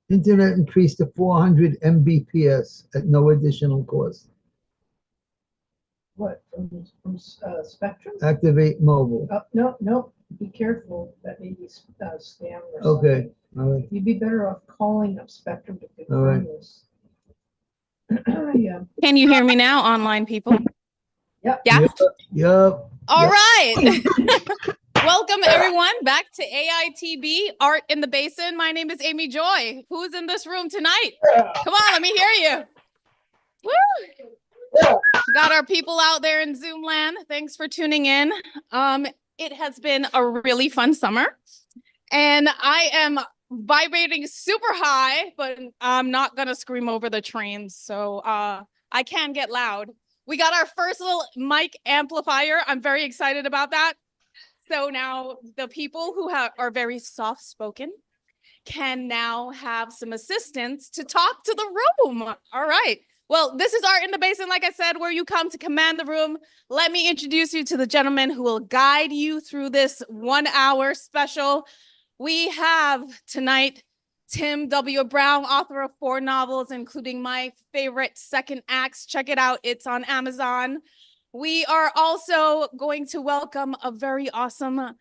Internet increased to 400 Mbps at no additional cost. What, from Spectrum? Activate mobile. No, no, be careful. That may be scam or something. Okay, all right. You'd be better off calling up Spectrum to All right. confirm this. Yeah. Can you hear me now, online people? Yep. Yeah? Yep. All Yep. right. Welcome, everyone, back to AITB, Art in the Basin. My name is Amy Joy. Who's in this room tonight? Come on, let me hear you. Woo! Got our people out there in Zoom land. Thanks for tuning in. It has been a really fun summer, and I am vibrating super high, but I'm not gonna scream over the trains, so I can get loud. We got our first little mic amplifier. I'm very excited about that. So now the people who are very soft-spoken can now have some assistance to talk to the room. All right. Well, this is Art in the Basin, like I said, where you come to command the room. Let me introduce you to the gentleman who will guide you through this 1 hour special. We have tonight Tim W. Brown, author of 4 novels, including my favorite, Second Acts. Check it out. It's on Amazon. We are also going to welcome a very awesome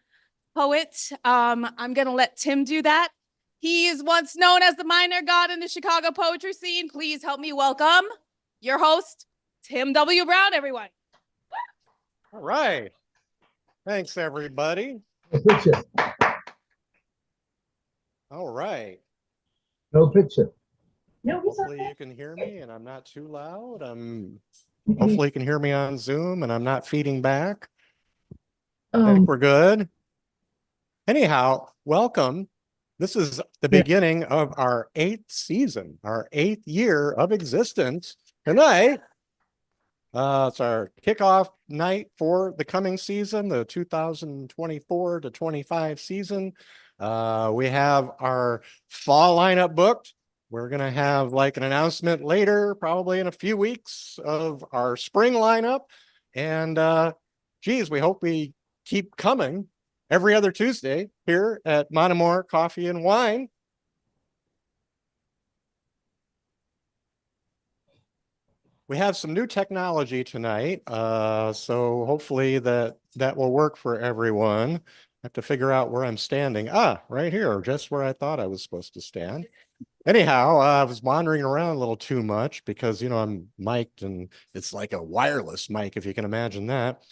poet. I'm going to let Tim do that. He is once known as the minor god in the Chicago poetry scene. Please help me welcome your host, Tim W. Brown, everyone. All right. Thanks, everybody. No picture. All right. No picture. No, he's not Hopefully there. you can hear me and I'm not too loud. Hopefully you can hear me on Zoom and I'm not feeding back. I think we're good. Anyhow, welcome. This is the beginning of our 8th season, our 8th year of existence. Tonight, it's our kickoff night for the coming season, the 2024 to 25 season. We have our fall lineup booked. We're going to have like an announcement later, probably in a few weeks, of our spring lineup. And geez, we hope we keep coming every other Tuesday here at Monomore Coffee and Wine. We have some new technology tonight, so hopefully that will work for everyone. I have to figure out where I'm standing. Right here, just where I thought I was supposed to stand. Anyhow, I was wandering around a little too much because, you know, I'm mic'd and it's like a wireless mic, if you can imagine that.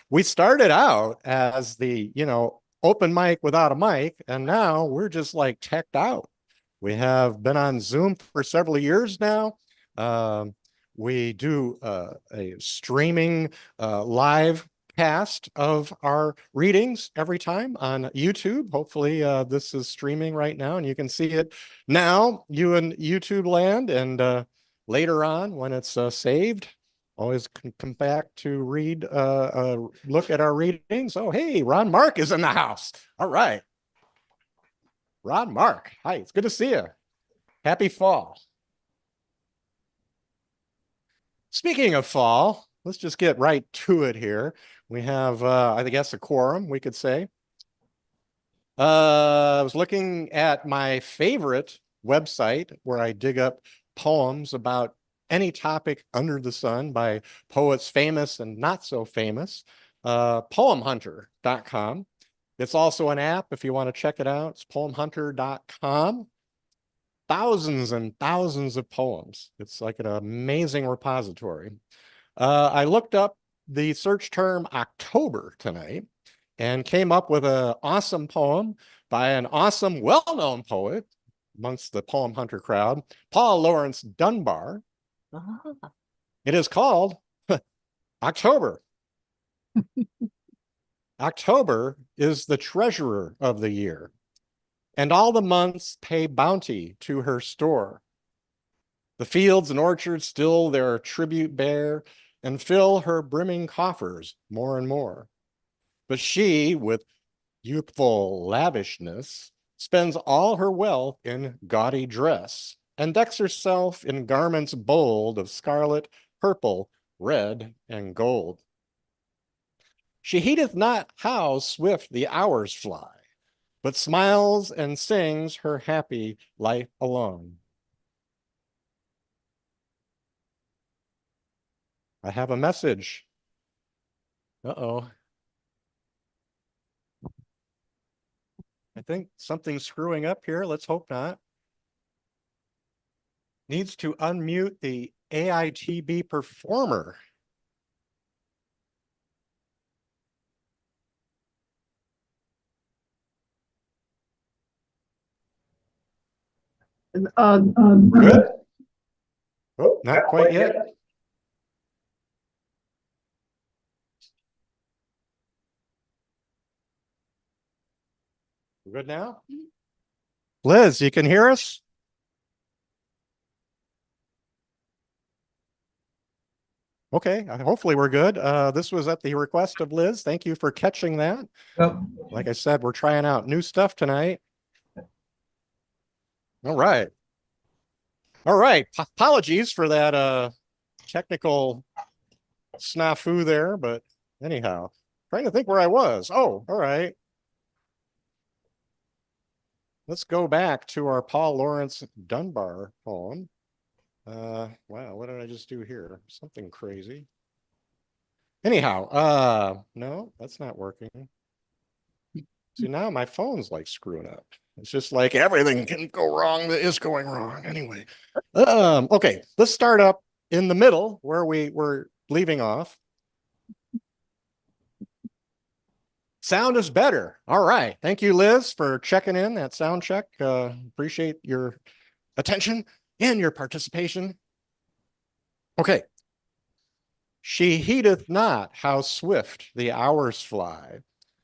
We started out as the, you know, open mic without a mic, and now we're just like teched out. We have been on Zoom for several years now. We do a streaming live cast of our readings every time on YouTube. Hopefully this is streaming right now and you can see it now, you in YouTube land, and later on when it's saved, always come back to read, look at our readings. Oh, hey, Ron Mark is in the house. All right. Ron Mark, hi, it's good to see you. Happy fall. Speaking of fall, let's just get right to it here. We have, I guess, a quorum, we could say. I was looking at my favorite website where I dig up poems about any topic under the sun by poets famous and not so famous, poemhunter.com. It's also an app if you want to check it out. It's poemhunter.com. Thousands and thousands of poems. It's like an amazing repository. I looked up the search term October tonight and came up with an awesome poem by an awesome, well-known poet amongst the poem hunter crowd, Paul Laurence Dunbar. It is called October. October is the treasurer of the year, and all the months pay bounty to her store. The fields and orchards still their tribute bear and fill her brimming coffers more and more. But she, with youthful lavishness, spends all her wealth in gaudy dress and decks herself in garments bold of scarlet, purple, red, and gold. She heedeth not how swift the hours fly, but smiles and sings her happy life alone. I have a message. Uh-oh. I think something's screwing up here. Let's hope not. Needs to unmute the AITB performer. Good. Oh, not quite yet. We're good now? Liz, you can hear us? Okay, hopefully we're good. This was at the request of Liz. Thank you for catching that. Yep. Like I said, we're trying out new stuff tonight. All right. All right. Apologies for that technical snafu there, but anyhow, trying to think where I was. Oh, all right. Let's go back to our Paul Laurence Dunbar poem. Wow, what did I just do here? Something crazy. Anyhow, no, that's not working. See, now my phone's like screwing up. It's just like everything can go wrong that is going wrong. Anyway, okay, let's start up in the middle where we were leaving off. Sound is better. All right. Thank you, Liz, for checking in that sound check. Appreciate your attention and your participation. Okay. She heedeth not how swift the hours fly,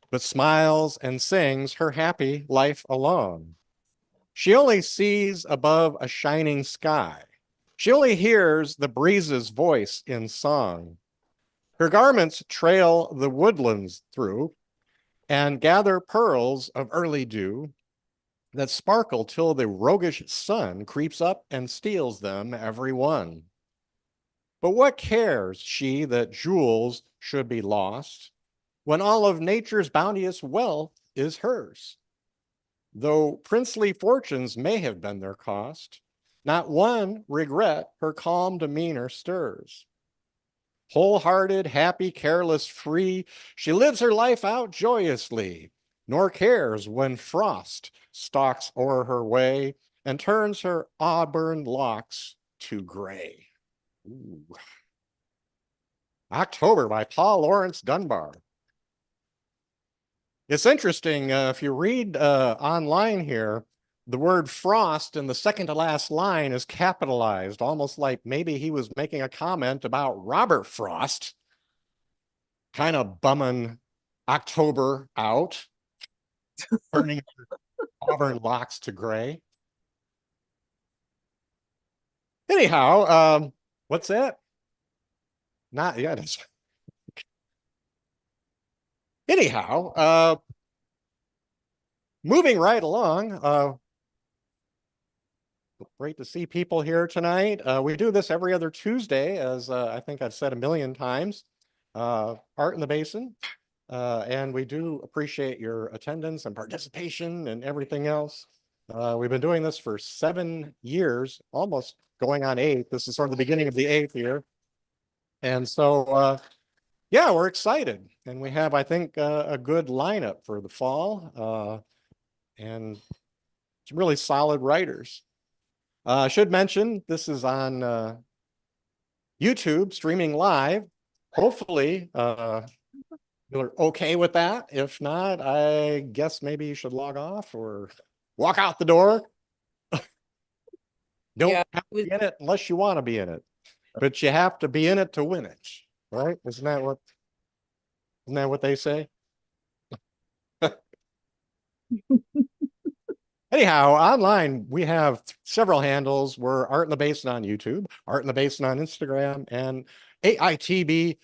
but smiles and sings her happy life alone. She only sees above a shining sky. She only hears the breeze's voice in song. Her garments trail the woodlands through and gather pearls of early dew that sparkle till the roguish sun creeps up and steals them every one. But what cares she that jewels should be lost when all of nature's bounteous wealth is hers? Though princely fortunes may have been their cost, not one regret her calm demeanor stirs. Wholehearted, happy, careless, free, she lives her life out joyously, nor cares when frost stalks o'er her way and turns her auburn locks to gray. Ooh. October by Paul Laurence Dunbar. It's interesting, if you read online here, the word frost in the second to last line is capitalized, almost like maybe he was making a comment about Robert Frost, kind of bumming October out, turning auburn locks to gray. Anyhow, what's that? Not yet. Anyhow, moving right along, great to see people here tonight. We do this every other Tuesday, as I think I've said a million times, Art in the Basin. And we do appreciate your attendance and participation and everything else. We've been doing this for 7 years, almost going on 8. This is sort of the beginning of the 8th year. And so, yeah, we're excited. And we have, I think, a good lineup for the fall and some really solid writers. I should mention this is on YouTube, streaming live. Hopefully, you're okay with that. If not, I guess maybe you should log off or walk out the door. Don't have to be in it unless you want to be in it, but you have to be in it to win it, right? Isn't that what they say? Anyhow, online, we have several handles. We're Art in the Basin on YouTube, Art in the Basin on Instagram, and AITB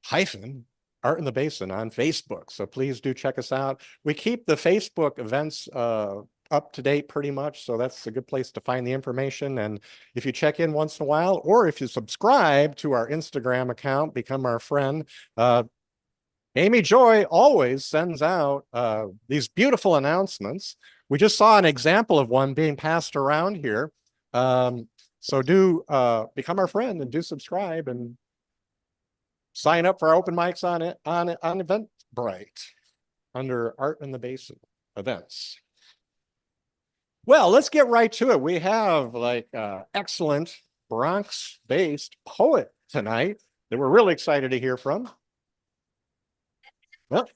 hyphen Art in the Basin on Facebook. So please do check us out. We keep the Facebook events up to date pretty much. So that's a good place to find the information. And if you check in once in a while, or if you subscribe to our Instagram account, become our friend, Amy Joy always sends out these beautiful announcements. We just saw an example of one being passed around here. So do become our friend and do subscribe and sign up for our open mics on Eventbrite under Art in the Basin events. Well, let's get right to it. We have like excellent Bronx-based poet tonight that we're really excited to hear from. Well,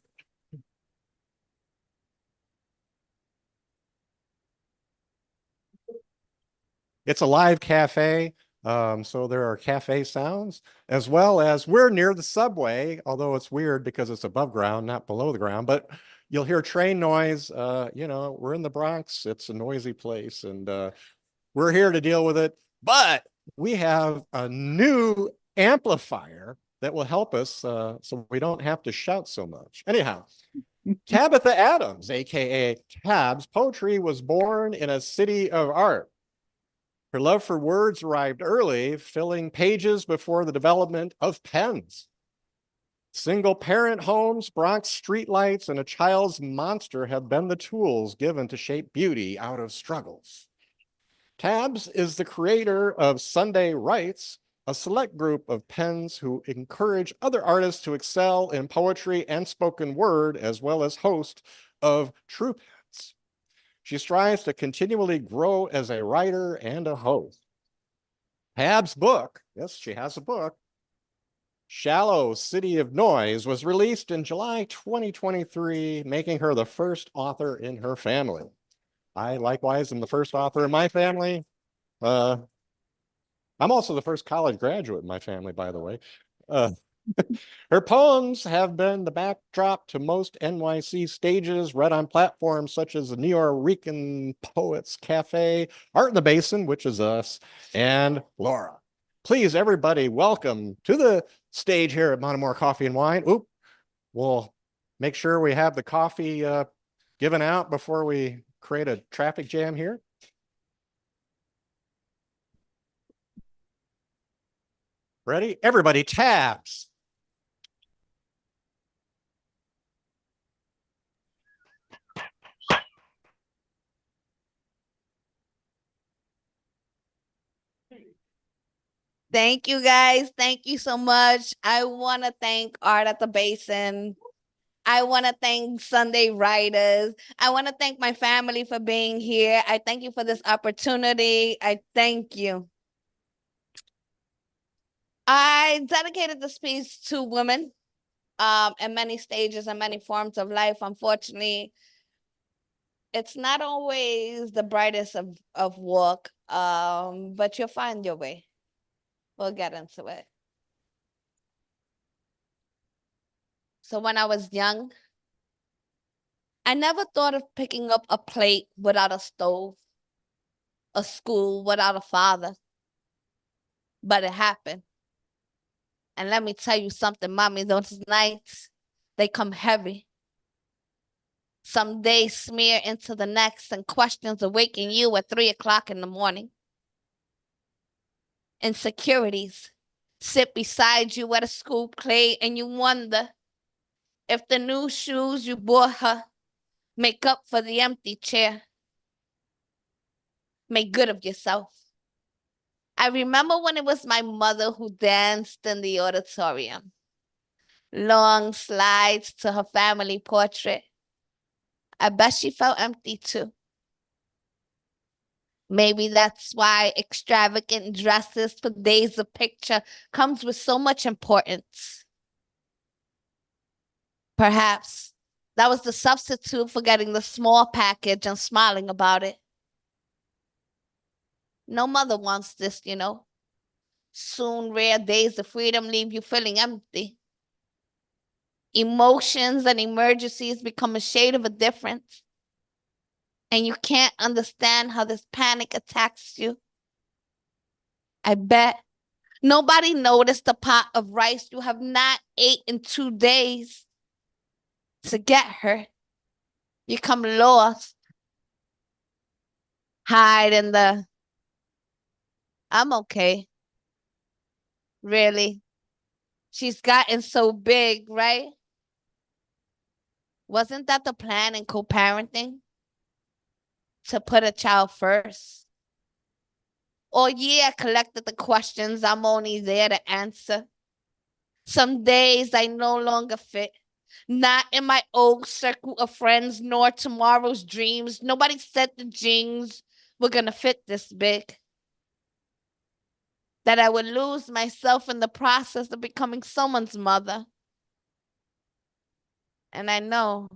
it's a live cafe, so there are cafe sounds, as well as we're near the subway, although it's weird because it's above ground, not below the ground, but you'll hear train noise. You know, we're in the Bronx. It's a noisy place, and we're here to deal with it. But we have a new amplifier that will help us so we don't have to shout so much. Anyhow, Tabatha Adams, aka Tabs, poetry was born in a city of art. Her love for words arrived early, filling pages before the development of pens. Single-parent homes, Bronx streetlights, and a child's monster have been the tools given to shape beauty out of struggles. Tabs is the creator of Sunday Writes, a select group of pens who encourage other artists to excel in poetry and spoken word, as well as host of True Pens. She strives to continually grow as a writer and a host. Tab's book, yes, she has a book, Shallow City of Noise, was released in July 2023, making her the first author in her family. I likewise am the first author in my family. I'm also the first college graduate in my family, by the way. Her poems have been the backdrop to most NYC stages, read on platforms such as the Nuyorican Poets Cafe, Art in the Basin, which is us, and Laura. Please, everybody, welcome to the stage here at Montemore Coffee and Wine. Oop, we'll make sure we have the coffee given out before we create a traffic jam here. Ready? Everybody, Tabs. Thank you guys. Thank you so much. I want to thank Art at the Basin. I want to thank Sunday Writers. I want to thank my family for being here. I thank you for this opportunity. I thank you. I dedicated this piece to women in many stages and many forms of life. Unfortunately, it's not always the brightest of walk, but you'll find your way. We'll get into it. So when I was young, I never thought of picking up a plate without a stove, a school without a father, but it happened. And let me tell you something, mommy, those nights, they come heavy. Some days smear into the next and questions awaken you at 3 o'clock in the morning. Insecurities sit beside you at a school play and you wonder if the new shoes you bought her make up for the empty chair. Make good of yourself. I remember when it was my mother who danced in the auditorium. Long slides to her family portrait. I bet she felt empty too. Maybe that's why extravagant dresses for days of picture comes with so much importance. Perhaps that was the substitute for getting the small package and smiling about it. No mother wants this, you know. Soon rare days of freedom leave you feeling empty. Emotions and emergencies become a shade of a difference. And you can't understand how this panic attacks you. I bet nobody noticed the pot of rice you have not ate in 2 days. To get her, you come lost. Hide in the, I'm okay. Really? She's gotten so big, right? Wasn't that the plan in co-parenting? To put a child first? Or yeah, I collected the questions. I'm only there to answer. Some days I no longer fit. Not in my old circle of friends, nor tomorrow's dreams. Nobody said the jeans were gonna fit this big. That I would lose myself in the process of becoming someone's mother. And I know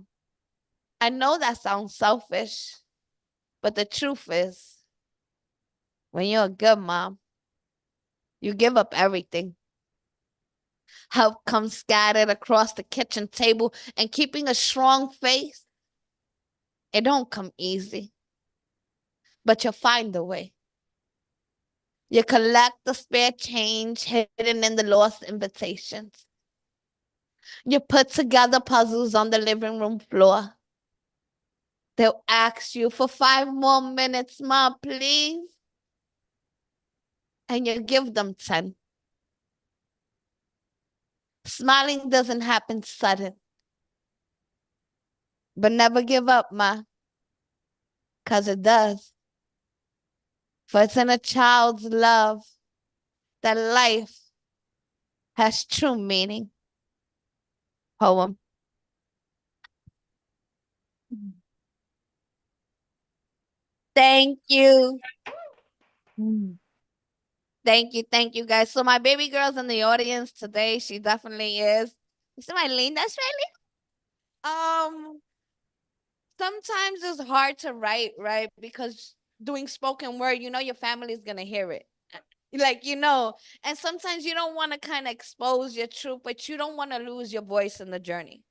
that sounds selfish, but the truth is, when you're a good mom, you give up everything. Help comes scattered across the kitchen table, and keeping a strong face, it don't come easy, but you'll find a way. You collect the spare change hidden in the lost invitations. You put together puzzles on the living room floor. They'll ask you for 5 more minutes, Mom, please. And you give them 10. Smiling doesn't happen sudden. But never give up, Ma, because it does. For it's in a child's love that life has true meaning. Poem. Thank you. Thank you, guys. So my baby girl's in the audience today. She definitely is. You see my lean? That's right, Lean. Sometimes it's hard to write, right? Because doing spoken word, your family's gonna hear it. Like, and sometimes you don't want to kind of expose your truth, but you don't want to lose your voice in the journey.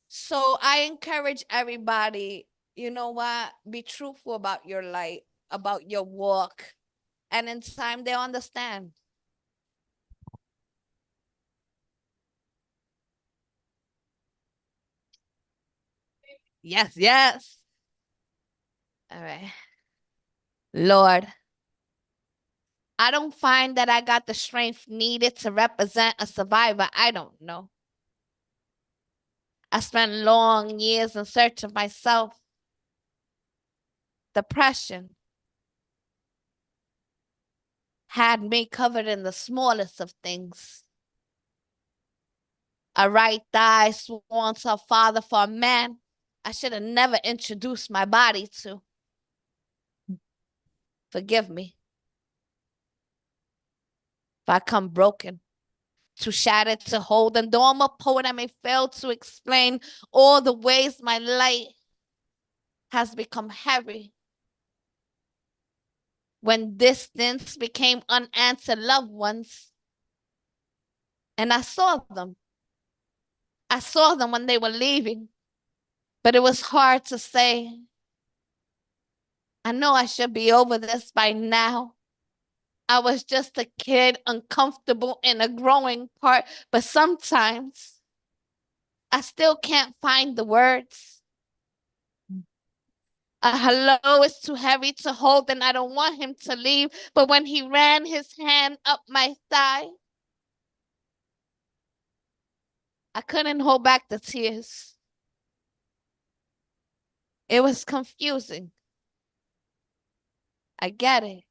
So I encourage everybody, you know what? Be truthful about your life, about your walk. And in time, they'll understand. Yes, yes. All right. Lord, I don't find that I got the strength needed to represent a survivor. I don't know. I spent long years in search of myself. Depression had me covered in the smallest of things. A right thigh sworn to a father for a man I should have never introduced my body to. Forgive me if I come broken, too shattered to hold. And though I'm a poet, I may fail to explain all the ways my light has become heavy. When distance became unanswered loved ones, and I saw them. I saw them when they were leaving, but it was hard to say. I know I should be over this by now. I was just a kid, uncomfortable in a growing part, but sometimes I still can't find the words. A hello is too heavy to hold, and I don't want him to leave, but when he ran his hand up my thigh, I couldn't hold back the tears. It was confusing. I get it.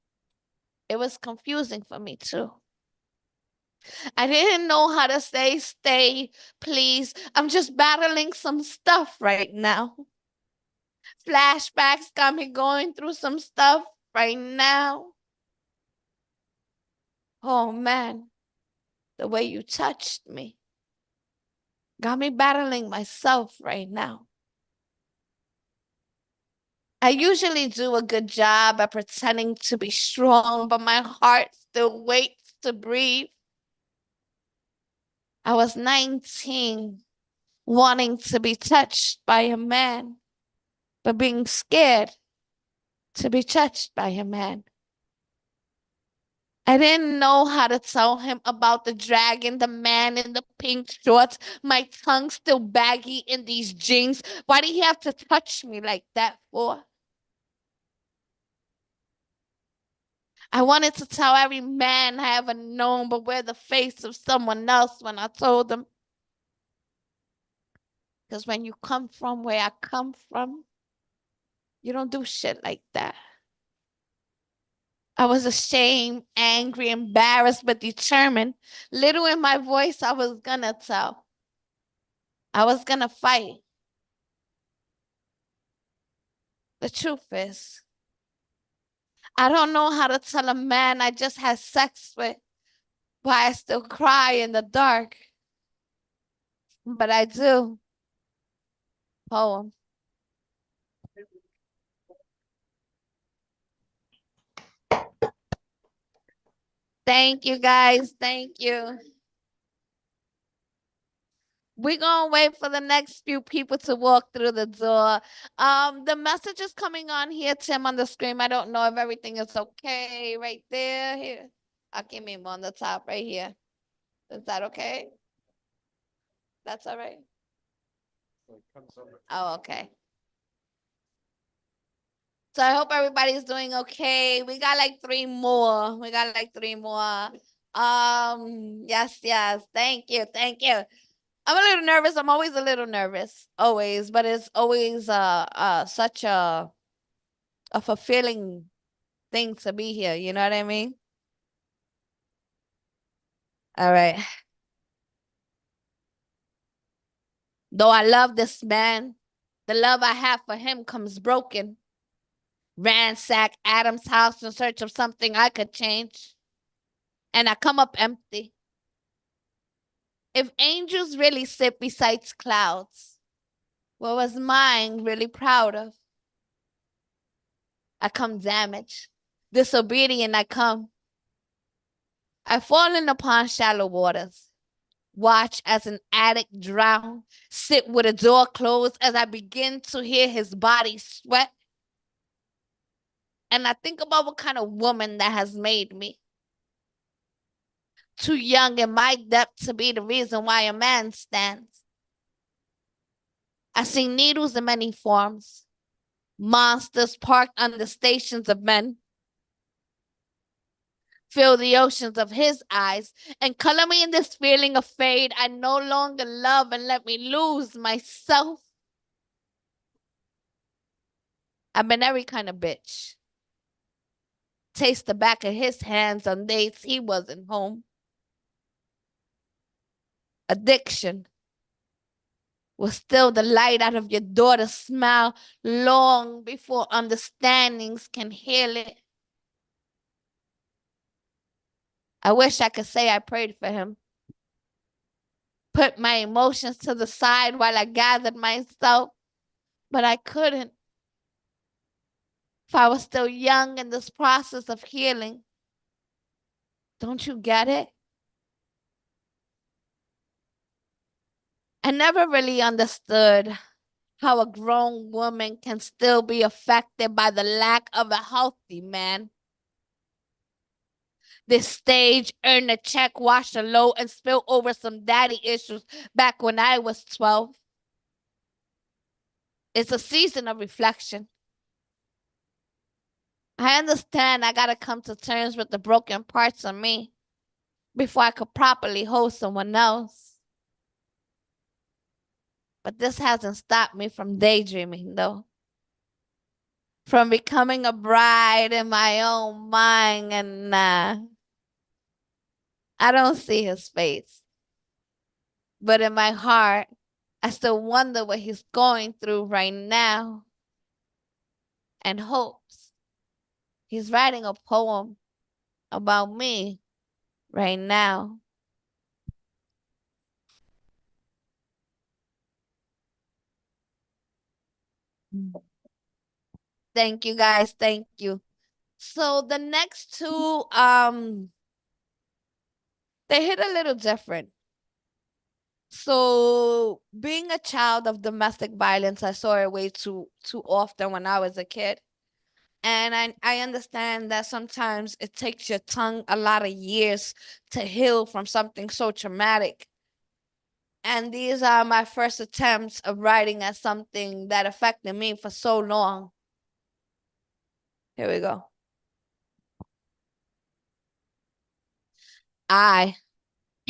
It was confusing for me too. I didn't know how to say, stay, please. I'm just battling some stuff right now. Flashbacks got me going through some stuff right now. Oh man, the way you touched me got me battling myself right now. I usually do a good job at pretending to be strong, but my heart still waits to breathe. I was 19, wanting to be touched by a man, but being scared to be touched by a man. I didn't know how to tell him about the dragon, the man in the pink shorts, my tongue still baggy in these jeans. Why did he have to touch me like that for? I wanted to tell every man I ever known, but wear the face of someone else when I told them. Because when you come from where I come from, you don't do shit like that. I was ashamed, angry, embarrassed, but determined. Little in my voice, I was gonna tell. I was gonna fight. The truth is, I don't know how to tell a man I just had sex with why I still cry in the dark. But I do. Poem. Thank you, guys. Thank you. We're gonna wait for the next few people to walk through the door. The message is coming on here, Tim, on the screen. I don't know if everything is okay right there. Here. Okay, Mimo on the top right here. Is that okay? That's all right. Oh, okay. So I hope everybody's doing okay. We got like 3 more. Yes. Thank you. I'm a little nervous. I'm always a little nervous, always, but it's always such a fulfilling thing to be here. You know what I mean? All right. Though I love this man, the love I have for him comes broken. Ransack Adams' house in search of something I could change, and I come up empty. If angels really sit beside clouds, what was mine really proud of? I come damaged, disobedient I come. I've fallen upon shallow waters, watch as an addict drown, sit with a door closed as I begin to hear his body sweat. And I think about what kind of woman that has made me. Too young in my depth to be the reason why a man stands. I see needles in many forms, monsters parked on the stations of men. Feel the oceans of his eyes and color me in this feeling of fade I no longer love and let me lose myself. I've been every kind of bitch. Taste the back of his hands on dates he wasn't home. Addiction will steal the light out of your daughter's smile long before understandings can heal it. I wish I could say I prayed for him. Put my emotions to the side while I gathered myself, but I couldn't. If I was still young in this process of healing, don't you get it? I never really understood how a grown woman can still be affected by the lack of a healthy man. This stage earned a check, washed a load, and spilled over some daddy issues back when I was 12. It's a season of reflection. I understand I gotta come to terms with the broken parts of me before I could properly hold someone else. But this hasn't stopped me from daydreaming, though. From becoming a bride in my own mind, and I don't see his face. But in my heart, I still wonder what he's going through right now and hopes he's writing a poem about me right now. Thank you, guys. Thank you. So the next two, they hit a little different. So being a child of domestic violence, I saw it way too often when I was a kid. And I understand that sometimes it takes your tongue a lot of years to heal from something so traumatic. And these are my first attempts of writing at something that affected me for so long. Here we go. I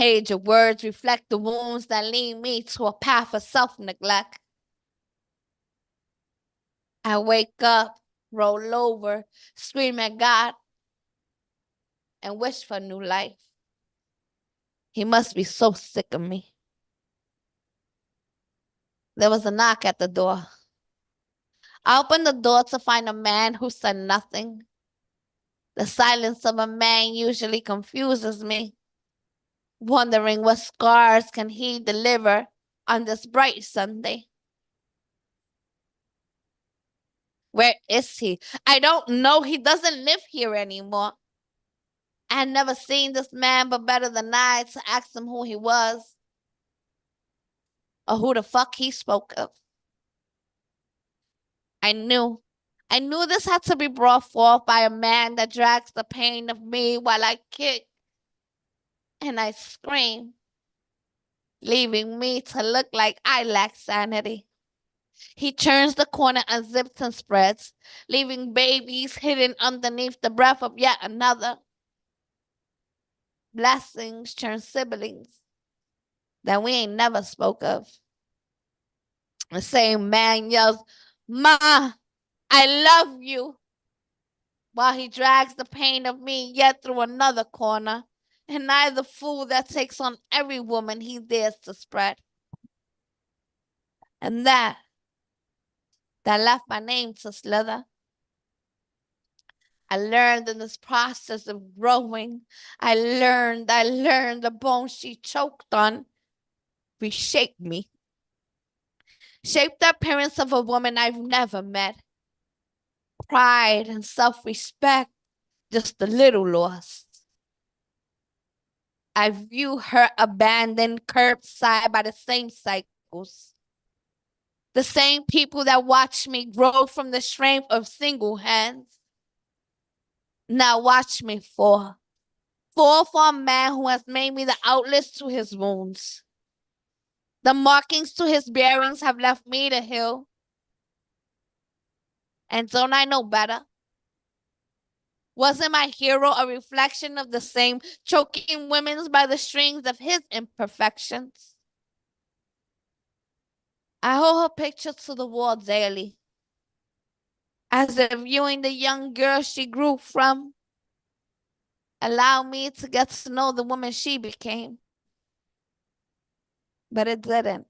page of words reflect the wounds that lead me to a path of self-neglect. I wake up, roll over, scream at God, and wish for new life. He must be so sick of me. There was a knock at the door. I opened the door to find a man who said nothing. The silence of a man usually confuses me, wondering what scars can he deliver on this bright Sunday. Where is he? I don't know. He doesn't live here anymore. I had never seen this man, but better than I to ask him who he was or who the fuck he spoke of. I knew this had to be brought forth by a man that drags the pain of me while I kick and I scream, leaving me to look like I lack sanity. He turns the corner, unzips and spreads, leaving babies hidden underneath the breath of yet another. Blessings turn siblings that we ain't never spoke of. The same man yells, "Ma, I love you," while he drags the pain of me yet through another corner, and I the fool that takes on every woman he dares to spread. And that left my name to slither. I learned in this process of growing, I learned the bones she choked on reshaped me. Shaped the appearance of a woman I've never met. Pride and self-respect, just a little lost. I view her abandoned curbside by the same cycles. The same people that watched me grow from the strength of single hands. Now watch me fall. Fall for a man who has made me the outlets to his wounds. The markings to his bearings have left me to heal. And don't I know better? Wasn't my hero a reflection of the same choking women by the strings of his imperfections? I hold her picture to the wall daily, as if viewing the young girl she grew from allowed me to get to know the woman she became. But it didn't.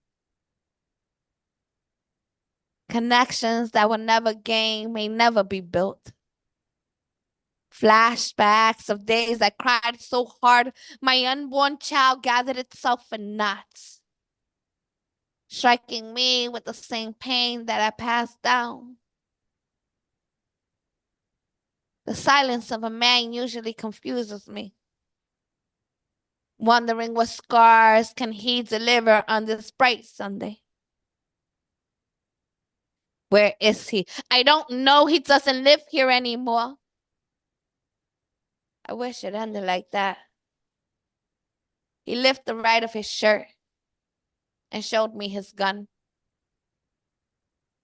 Connections that were never gained may never be built. Flashbacks of days I cried so hard, my unborn child gathered itself in knots, striking me with the same pain that I passed down. The silence of a man usually confuses me, wondering what scars can he deliver on this bright Sunday. Where is he? I don't know. He doesn't live here anymore. I wish it ended like that. He lifted the right of his shirt and showed me his gun.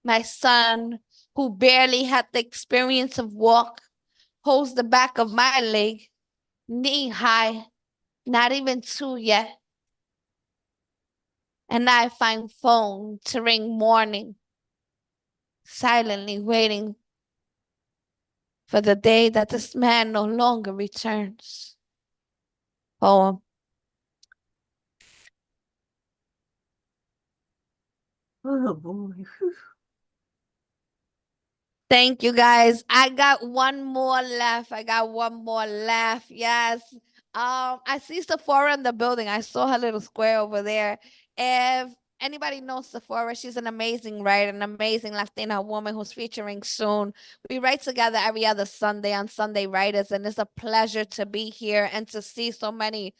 My son, who barely had the experience of walk, holds the back of my leg, knee high, not even 2 yet. And I find phone to ring morning, silently waiting for the day that this man no longer returns. Poem. Oh, boy. Thank you, guys. I got one more left. Yes. I see Sephora in the building. I saw her little square over there. If anybody knows Sephora, she's an amazing writer, an amazing Latina woman who's featuring soon. We write together every other Sunday on Sunday Writers, and it's a pleasure to be here and to see so many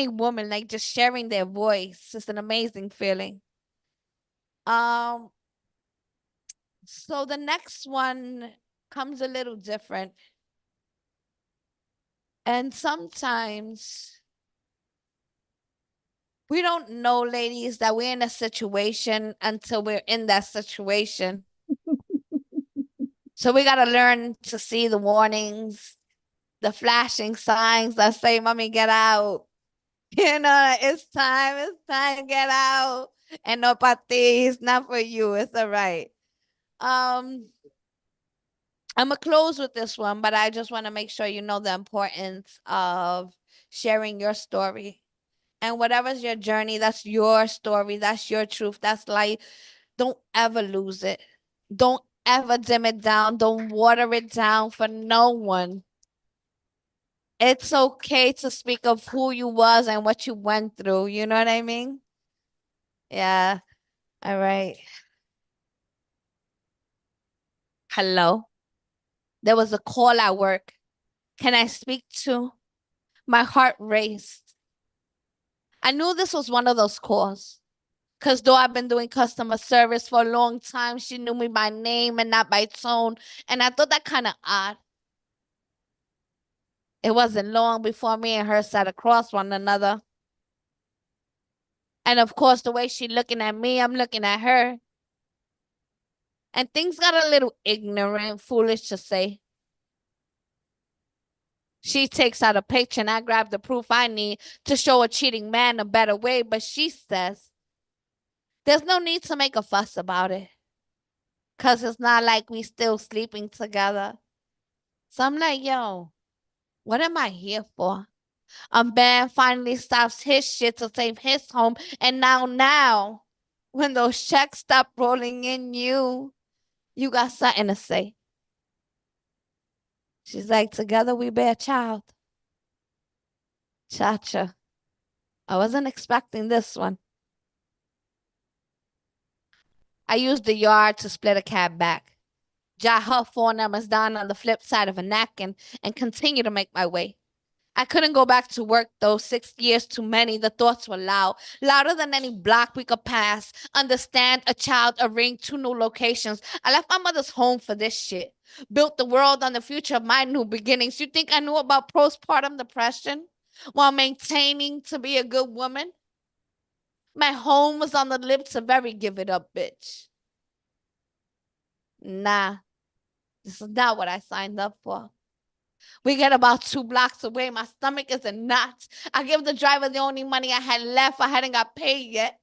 women like just sharing their voice. It's an amazing feeling. So the next one comes a little different. And sometimes we don't know, ladies, that we're in a situation until we're in that situation. So we got to learn to see the warnings, the flashing signs that say, "Mommy, get out." You know, it's time to get out. And no pati, it's not for you. It's all right. I'm gonna close with this one, but I just want to make sure you know the importance of sharing your story. And whatever's your journey, that's your story, that's your truth, that's life. Don't ever lose it. Don't ever dim it down. Don't water it down for no one. It's okay to speak of who you was and what you went through. You know what I mean? Yeah. All right. Hello. There was a call at work. Can I speak to? My heart raced. I knew this was one of those calls. Because though I've been doing customer service for a long time, she knew me by name and not by tone. And I thought that kind of odd. It wasn't long before me and her sat across one another. And of course, the way she looking at me, I'm looking at her. And things got a little ignorant, foolish to say. She takes out a picture and I grab the proof I need to show a cheating man a better way. But she says, there's no need to make a fuss about it. Because it's not like we still sleeping together. So I'm like, yo, what am I here for? A man finally stops his shit to save his home. And now, when those checks stop rolling in you got something to say. She's like, together we bear a child. Cha-cha. I wasn't expecting this one. I used the yard to split a cab back, jot her phone numbers down on the flip side of a napkin, and continue to make my way. I couldn't go back to work though. 6 years too many. The thoughts were loud, louder than any block we could pass. Understand, a child, a ring, 2 new locations. I left my mother's home for this shit. Built the world on the future of my new beginnings. You think I knew about postpartum depression while maintaining to be a good woman? My home was on the lips of every give it up bitch. Nah, this is not what I signed up for. We get about 2 blocks away. My stomach is in knots. I give the driver the only money I had left. I hadn't got paid yet.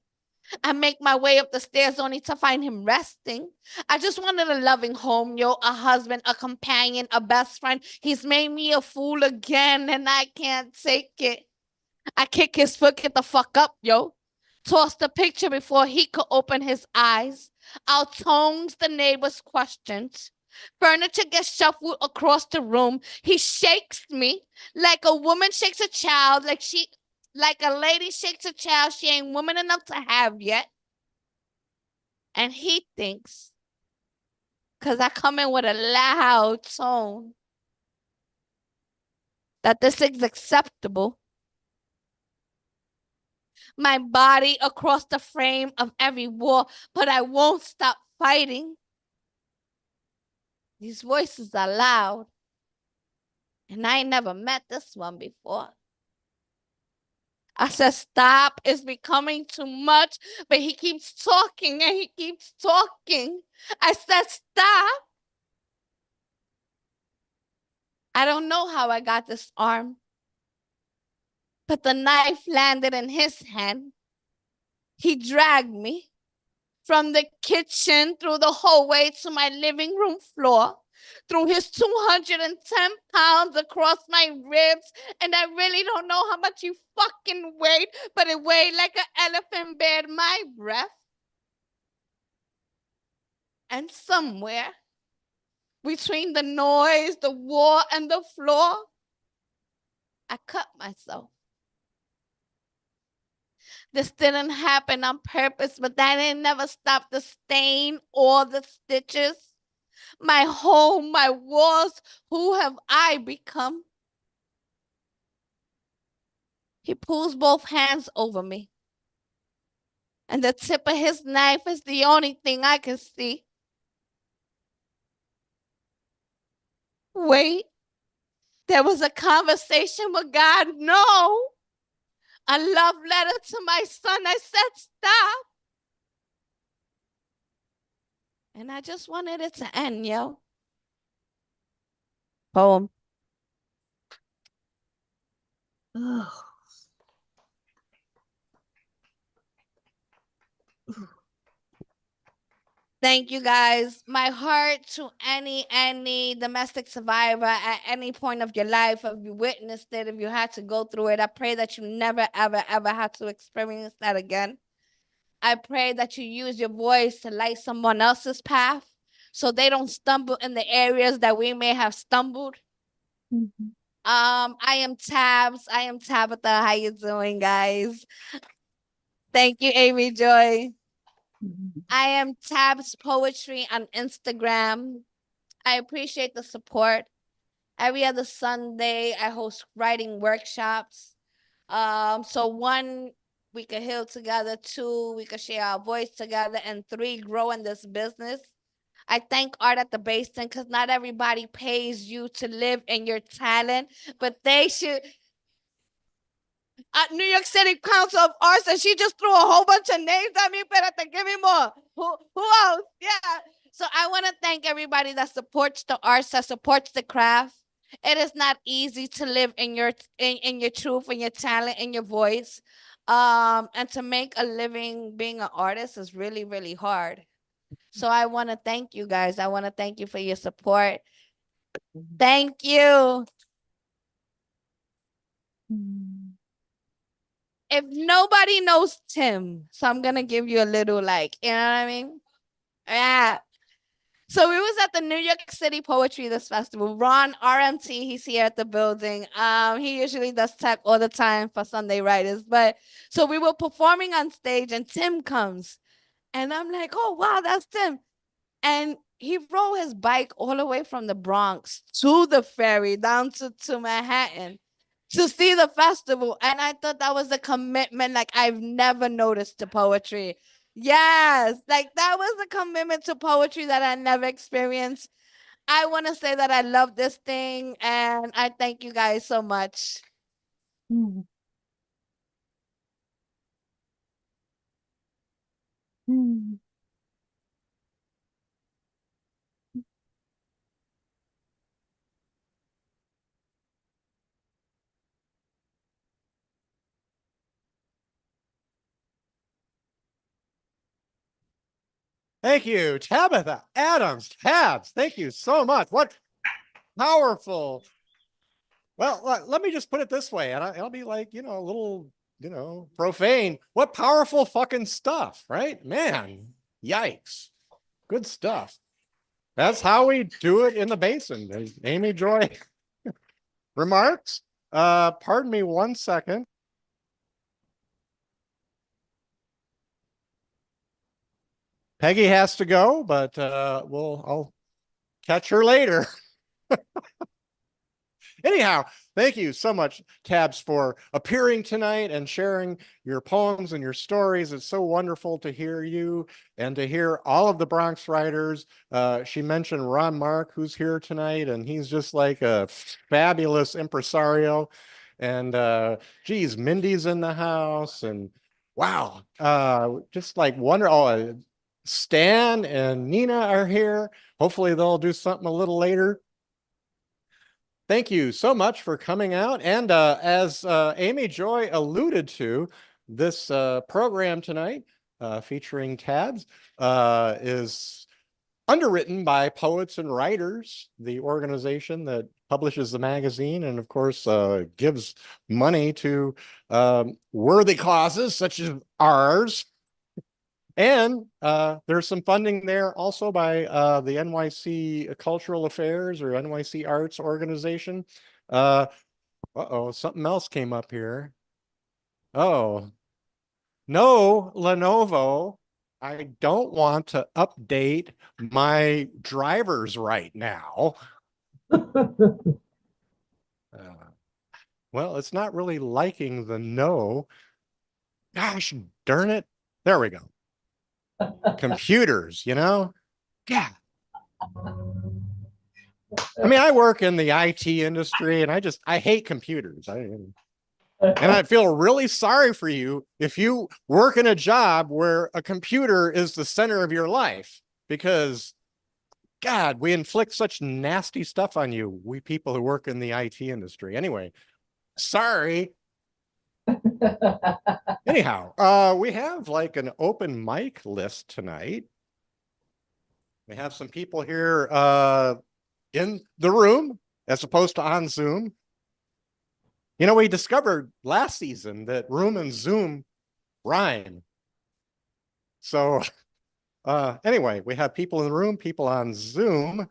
I make my way up the stairs only to find him resting. I just wanted a loving home, yo, a husband, a companion, a best friend. He's made me a fool again and I can't take it. I kick his foot, get the fuck up, yo. Toss the picture before he could open his eyes. Outtones the neighbor's questions. Furniture gets shuffled across the room. He shakes me like a woman shakes a child, like a lady shakes a child she ain't woman enough to have yet. And he thinks, because I come in with a loud tone, that this is acceptable. My body across the frame of every wall, but I won't stop fighting. These voices are loud, and I ain't never met this one before. I said, stop, it's becoming too much, but he keeps talking and he keeps talking. I said, stop. I don't know how I got this arm, but the knife landed in his hand. He dragged me from the kitchen through the hallway to my living room floor, threw his 210 pounds across my ribs, and I really don't know how much you fucking weighed, but it weighed like an elephant bared my breath. And somewhere between the noise, the wall, and the floor, I cut myself. This didn't happen on purpose, but that ain't never stopped the stain or the stitches. My home, my walls, who have I become? He pulls both hands over me, and the tip of his knife is the only thing I can see. Wait, there was a conversation with God? No. A love letter to my son. I said, stop. And I just wanted it to end, yo. Poem. Thank you guys. My heart to any domestic survivor at any point of your life, if you witnessed it, if you had to go through it. I pray that you never, ever, ever have to experience that again. I pray that you use your voice to light someone else's path so they don't stumble in the areas that we may have stumbled. I am Tabs. I am Tabatha. How you doing, guys? Thank you, Amy Joy. I am Tabs Poetry on Instagram. I appreciate the support. Every other Sunday, I host writing workshops. So 1, we could heal together. 2, we could share our voice together. And 3, grow in this business. I thank Art at the Basin because not everybody pays you to live in your talent, but they should. New York City Council of Arts, and she just threw a whole bunch of names at me. Espérate, give me more. Who else? Yeah. So I want to thank everybody that supports the arts, that supports the craft. It is not easy to live in your truth, in your talent, in your voice. And to make a living being an artist is really, really hard. So I want to thank you guys. I want to thank you for your support. Thank you. If nobody knows Tim, so I'm gonna give you a little like, you know what I mean? Yeah. So we was at the New York City Poetry this festival. Ron RMT, he's here at the building. He usually does tech all the time for Sunday Writers. But so we were performing on stage and Tim comes. And I'm like, oh wow, that's Tim. And he rode his bike all the way from the Bronx to the ferry down to Manhattan to see the festival. And I thought that was a commitment like I've never noticed to poetry. Yes, like that was a commitment to poetry that I never experienced. I want to say that I love this thing and I thank you guys so much. Thank you, Tabatha Adams. Tabs, thank you so much. What powerful. Well, let me just put it this way, and I'll be like, a little, profane. What powerful fucking stuff, right? Man, yikes. Good stuff. That's how we do it in the basin. As Amy Joy remarks. Pardon me 1 second. Peggy has to go, but I'll catch her later. Anyhow, thank you so much, Tabs, for appearing tonight and sharing your poems and your stories. It's so wonderful to hear you and to hear all of the Bronx writers. She mentioned Ron Mark, who's here tonight, and he's just like a fabulous impresario. And geez, Mindy's in the house, and wow, just like wonderful. Oh, Stan and Nina are here. Hopefully they'll do something a little later. Thank you so much for coming out. And as Amy Joy alluded to, this program tonight featuring Tabs is underwritten by Poets and Writers, the organization that publishes the magazine and, of course, gives money to worthy causes such as ours. And there's some funding there also by the NYC Cultural Affairs or NYC Arts Organization. Uh-oh, something else came up here. Oh, no, Lenovo. I don't want to update my drivers right now. Well, it's not really liking the no. Gosh, darn it. There we go. Computers, Yeah. I mean, I work in the IT industry and I hate computers. And I feel really sorry for you if you work in a job where a computer is the center of your life, because God, we inflict such nasty stuff on you, we people who work in the IT industry. Anyway, sorry. Anyhow, we have like an open mic list tonight. We have some people here in the room as opposed to on Zoom. You know, we discovered last season that room and Zoom rhyme. So anyway, we have people in the room, people on Zoom.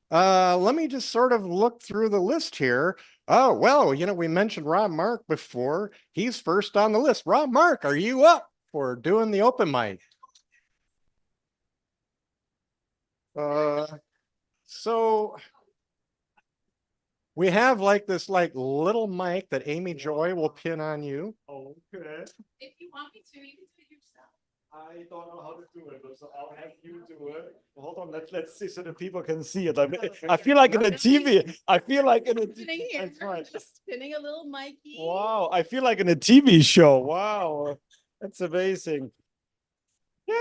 Let me just sort of look through the list here. Oh, well, you know, we mentioned Rob Mark before. He's first on the list. Rob Mark, are you up for doing the open mic? So we have like this like little mic that Amy Joy will pin on you. Okay. If you want me to, you can do it yourself. I don't know how to do it, so I'll have you do it. Hold on, let's see so the people can see it. I feel like in a TV. I feel like in a Spinning here, That's right. just spinning a little Mikey. Wow, I feel like in a TV show. Wow, that's amazing. Yeah.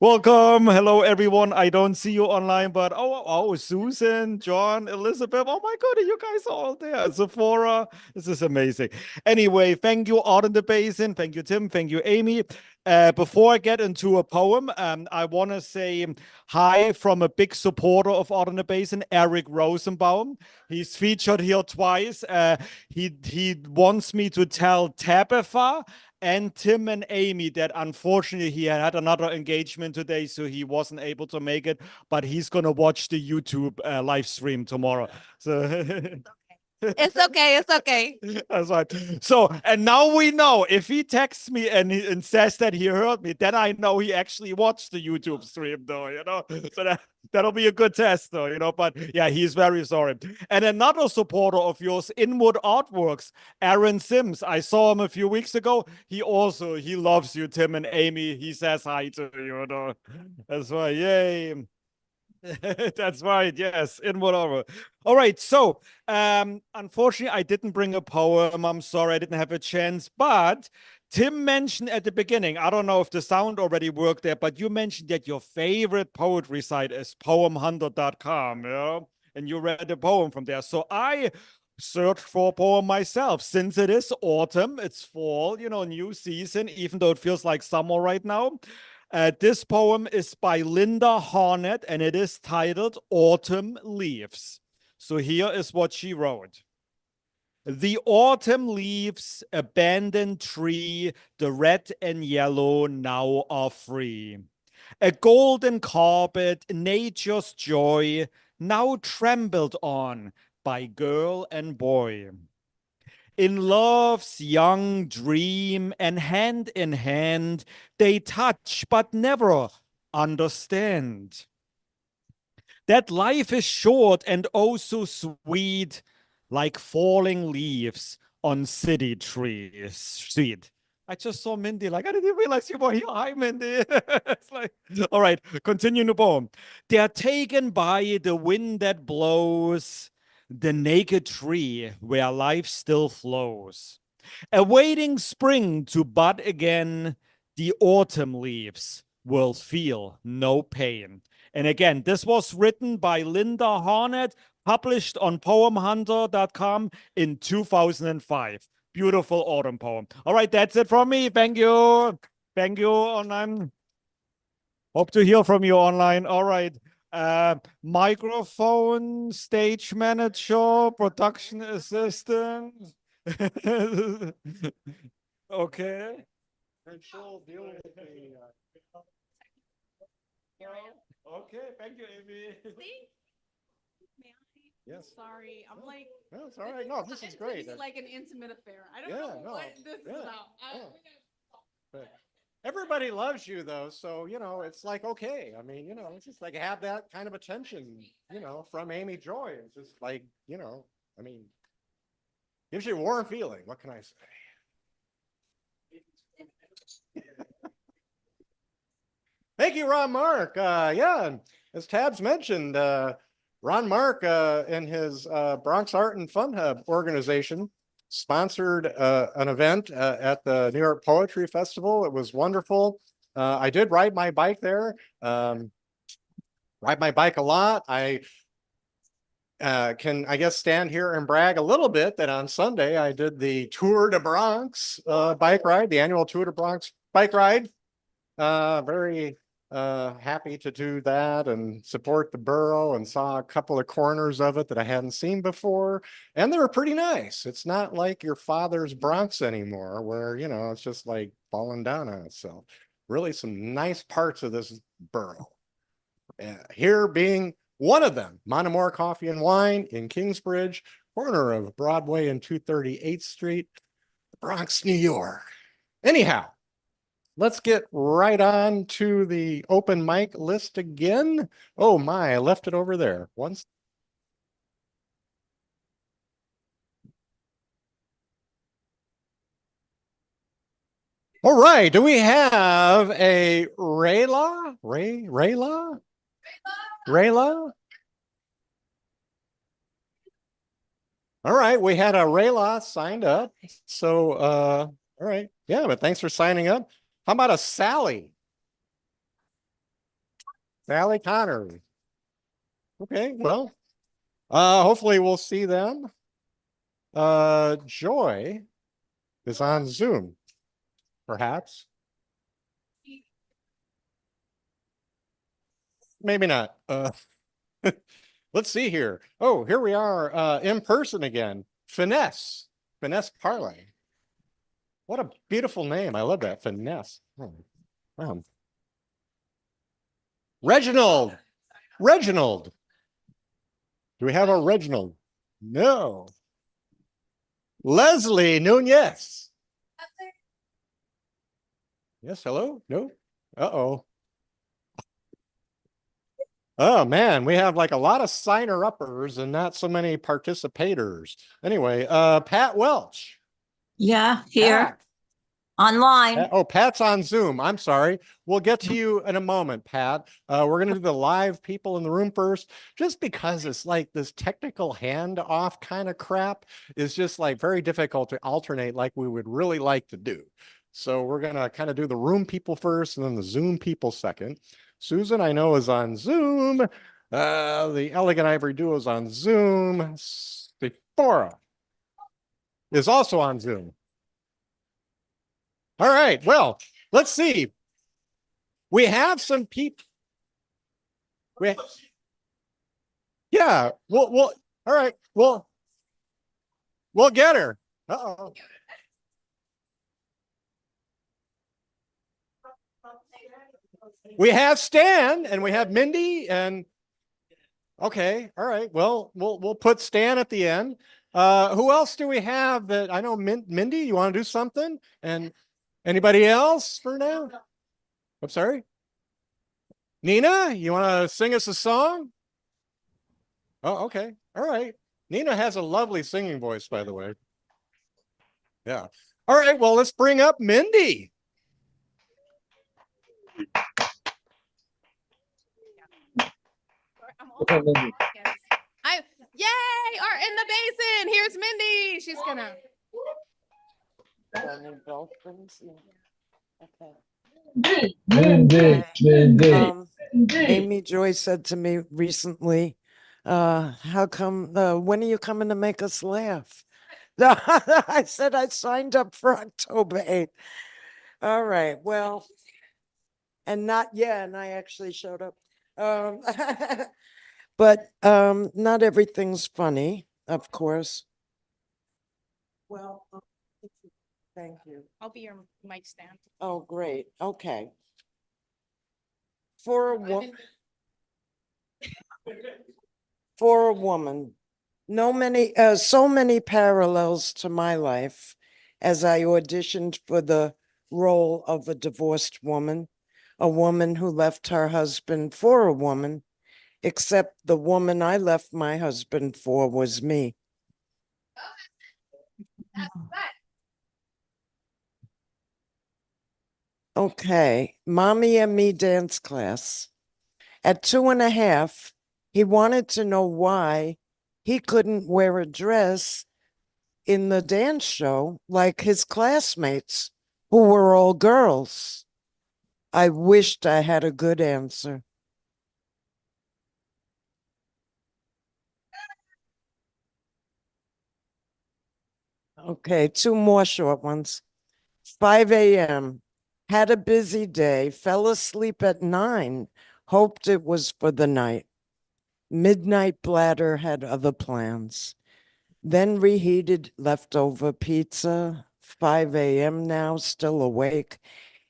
Welcome. Hello, everyone. I don't see you online, but oh, Susan, John, Elizabeth. Oh my God, you guys are all there. Sephora. This is amazing. Anyway, thank you, Art in the Basin. Thank you, Tim. Thank you, Amy. Before I get into a poem, I want to say hi from a big supporter of Art in the Basin, Eric Rosenbaum. He's featured here twice. He wants me to tell Tabatha and Tim and Amy that unfortunately he had another engagement today, so he wasn't able to make it, but he's going to watch the YouTube live stream tomorrow. So It's okay. It's okay. that's right. So, and now we know if he texts me and says that he heard me, then I know he actually watched the YouTube stream, though, you know. So that'll be a good test, though, you know. But yeah, he's very sorry. And another supporter of yours, Inwood Artworks, Aaron Sims. I saw him a few weeks ago. He loves you, Tim and Amy. He says hi to you, you know. That's right. Yay. That's right. Yes, Inwood Artworks. All right. So, unfortunately, I didn't bring a poem. I'm sorry, I didn't have a chance. But Tim mentioned at the beginning, I don't know if the sound already worked there, but you mentioned that your favorite poetry site is poemhunter.com, yeah? And you read a poem from there. So I searched for a poem myself. Since it is autumn, it's fall, you know, new season, even though it feels like summer right now. This poem is by Linda Hornet, and it is titled Autumn Leaves. So here is what she wrote. The autumn leaves, abandoned tree, the red and yellow now are free. A golden carpet, nature's joy, now trampled on by girl and boy. In love's young dream and hand in hand, they touch but never understand. That life is short and oh so sweet, like falling leaves on city trees. Sweet. I just saw Mindy, like, I didn't realize you were here. Hi, Mindy. It's like, all right, continue the poem. They are taken by the wind that blows, the naked tree where life still flows. Awaiting spring to bud again, the autumn leaves will feel no pain. And again, this was written by Linda Hornet, published on poemhunter.com in 2005. Beautiful autumn poem. All right, that's it from me. Thank you. Thank you, online. Hope to hear from you online. All right. Microphone, stage manager, production assistant. Okay. Okay, thank you, Amy. Yes. Sorry, I'm like. No, it's all right. No, this is great. It's like an intimate affair. I don't Yeah, know no, what this is yeah, about. But everybody loves you though, so you know it's like okay. I mean, you know, it's just like have that kind of attention, you know, from Amy Joy. It's just like, you know, I mean, gives you a warm feeling. What can I say? Thank you, Ron Mark. Yeah, as Tabs mentioned, Ron Mark and his Bronx Art and Fun Hub organization sponsored an event at the New York Poetry Festival. It was wonderful. I did ride my bike there, ride my bike a lot. can, I guess, stand here and brag a little bit that on Sunday I did the Tour de Bronx bike ride, the annual Tour de Bronx bike ride. Very happy to do that and support the borough, and saw a couple of corners of it that I hadn't seen before, and they were pretty nice. It's not like your father's Bronx anymore, where, you know, it's just like falling down on itself. Really some nice parts of this borough. Here being one of them, Monomore Coffee and Wine in Kingsbridge, corner of Broadway and 238th Street, Bronx, New York. Anyhow, let's get right on to the open mic list again. Oh my, I left it over there. Once. All right, do we have a Rayla? Rayla? All right, we had a Rayla signed up. So, all right. Yeah, but thanks for signing up. How about a Sally? Sally Connor. Okay, well, hopefully we'll see them. Joy is on Zoom, perhaps. Maybe not. Let's see here. Oh, here we are in person again. Finesse Parlay. What a beautiful name. I love that. Finesse. Oh, wow. Reginald. Do we have a Reginald? No. Leslie Nunez. Yes, hello? No? Uh-oh. Oh man, we have like a lot of signer-uppers and not so many participators. Anyway, Pat Welch. Yeah, here, Pat. online. Oh, Pat's on Zoom. I'm sorry. We'll get to you in a moment, Pat. We're going to do the live people in the room first, just because it's like this technical handoff kind of crap is just like very difficult to alternate like we would really like to do. So we're going to kind of do the room people first and then the Zoom people second. Susan, I know, is on Zoom. The Elegant Ivory Duo is on Zoom. Sephora is also on Zoom. All right, well, let's see. We have some people. Yeah, we'll all right, we'll get her. Uh-oh. We have Stan and we have Mindy and okay, all right. Well, we'll put Stan at the end. Who else do we have that I know? Mindy, you want to do something? And anybody else for now? I'm sorry. Nina, you want to sing us a song? Oh, okay. All right. Nina has a lovely singing voice, by the way. Yeah. All right. Well, let's bring up Mindy. Yay! Art in the Basin. Here's Mindy. She's gonna. Amy Joy said to me recently, how come, when are you coming to make us laugh? I said I signed up for October 8th. All right, well, and I actually showed up. But not everything's funny, of course. Well, thank you. I'll be your mic stand. Oh, great. Okay. For a woman, so many parallels to my life as I auditioned for the role of a divorced woman, a woman who left her husband for a woman, except the woman I left my husband for was me. Okay, Mommy and Me dance class. At 2.5, he wanted to know why he couldn't wear a dress in the dance show like his classmates, who were all girls. I wished I had a good answer. Okay, two more short ones. 5 a.m. Had a busy day, fell asleep at 9, hoped it was for the night. Midnight bladder had other plans. Then reheated leftover pizza. 5 a.m. now, still awake.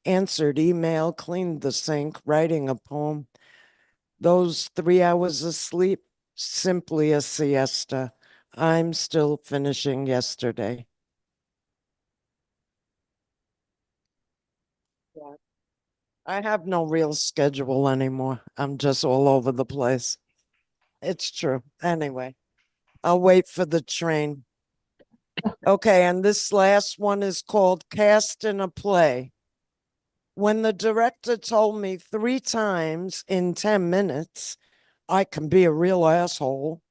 Answered email, cleaned the sink, writing a poem. Those 3 hours of sleep, simply a siesta. I'm still finishing yesterday. I have no real schedule anymore. I'm just all over the place. It's true. Anyway, I'll wait for the train. Okay, and this last one is called Cast in a Play. When the director told me 3 times in 10 minutes, I can be a real asshole,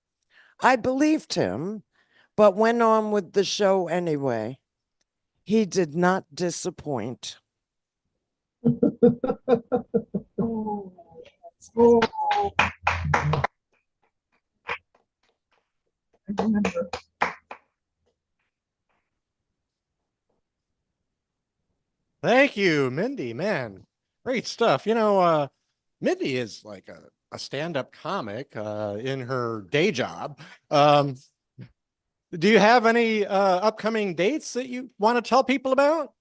I believed him, but went on with the show anyway. He did not disappoint. Oh, oh. I remember. Thank you, Mindy. Man, great stuff. Mindy is like a stand-up comic in her day job. Do you have any upcoming dates that you want to tell people about?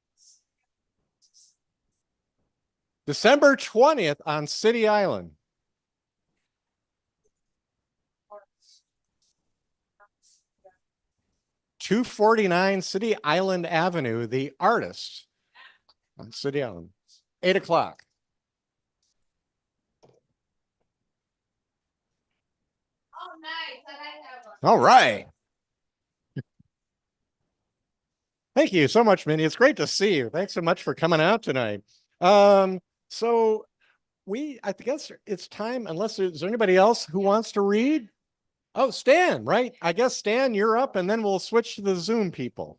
December 20th on City Island. 249 City Island Avenue, The Artist on City Island, 8 o'clock. Oh, nice. All right. Thank you so much, Minnie. It's great to see you. Thanks so much for coming out tonight. So I guess it's time, unless is there anybody else who wants to read? Oh, Stan, right? I guess Stan, you're up, and then we'll switch to the Zoom people.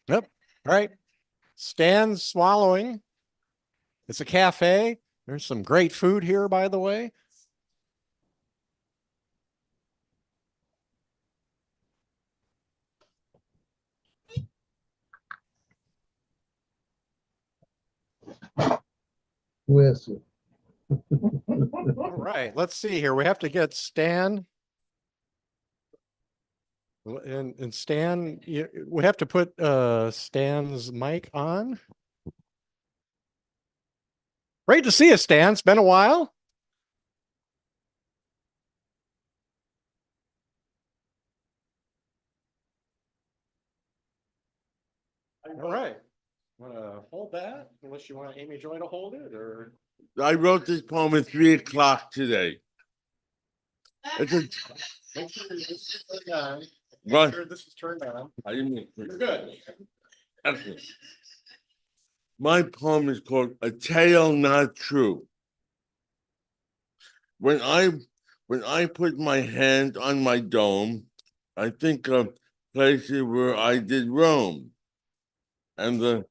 Yep. All right. Stan's swallowing. It's a cafe. There's some great food here, by the way. Where's it? All right, let's see here. We have to get Stan. And Stan, we have to put Stan's mic on. Great to see you, Stan. It's been a while. All right. Want to hold that? Unless you want Amy Joy to hold it, or I wrote this poem at 3 o'clock today. It's a, make sure this is turned on. What? Make sure this is turned on. I didn't mean. You're good. Excellent. My poem is called A Tale Not True. When I put my hand on my dome, I think of places where I did roam. And the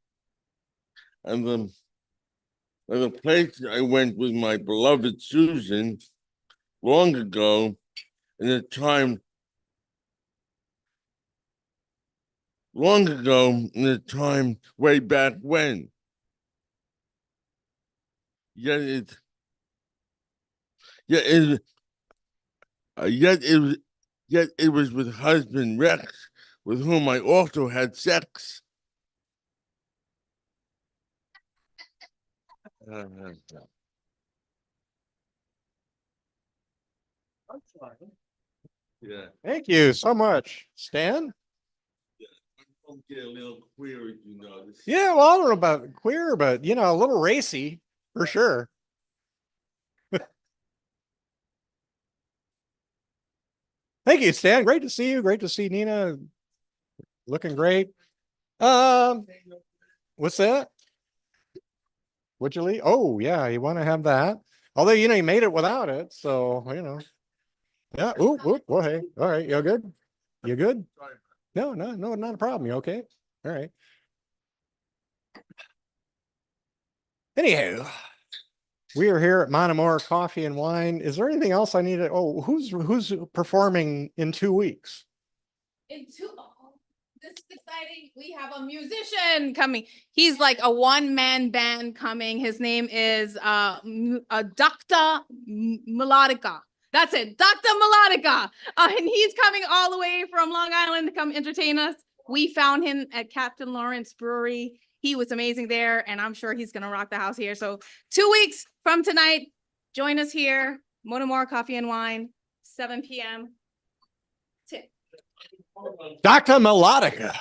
place I went with my beloved Susan long ago, in a time way back when. Yet it was with husband Rex, with whom I also had sex. Yeah. Thank you so much, Stan. Don't get a little queer, if you notice. Yeah, well, I don't know about queer, but a little racy for sure. Thank you, Stan. Great to see you. Great to see Nina. Looking great. What's that? Would you leave? Oh, yeah, you want to have that. Although, you made it without it. So, Yeah. Ooh, oh, hey. All right. You good? You good? No, not a problem. You okay? All right. Anyhow, We are here at Monomore Coffee and Wine. Is there anything else I need to, oh, who's performing in 2 weeks? This is exciting. We have a musician coming. He's like a one-man band coming. His name is Dr. Melodica. That's it, Dr. Melodica. And he's coming all the way from Long Island to come entertain us. We found him at Captain Lawrence Brewery. He was amazing there, and I'm sure he's gonna rock the house here. So 2 weeks from tonight, join us here, Monomore Coffee and Wine, 7 p.m. Dr. Melodica.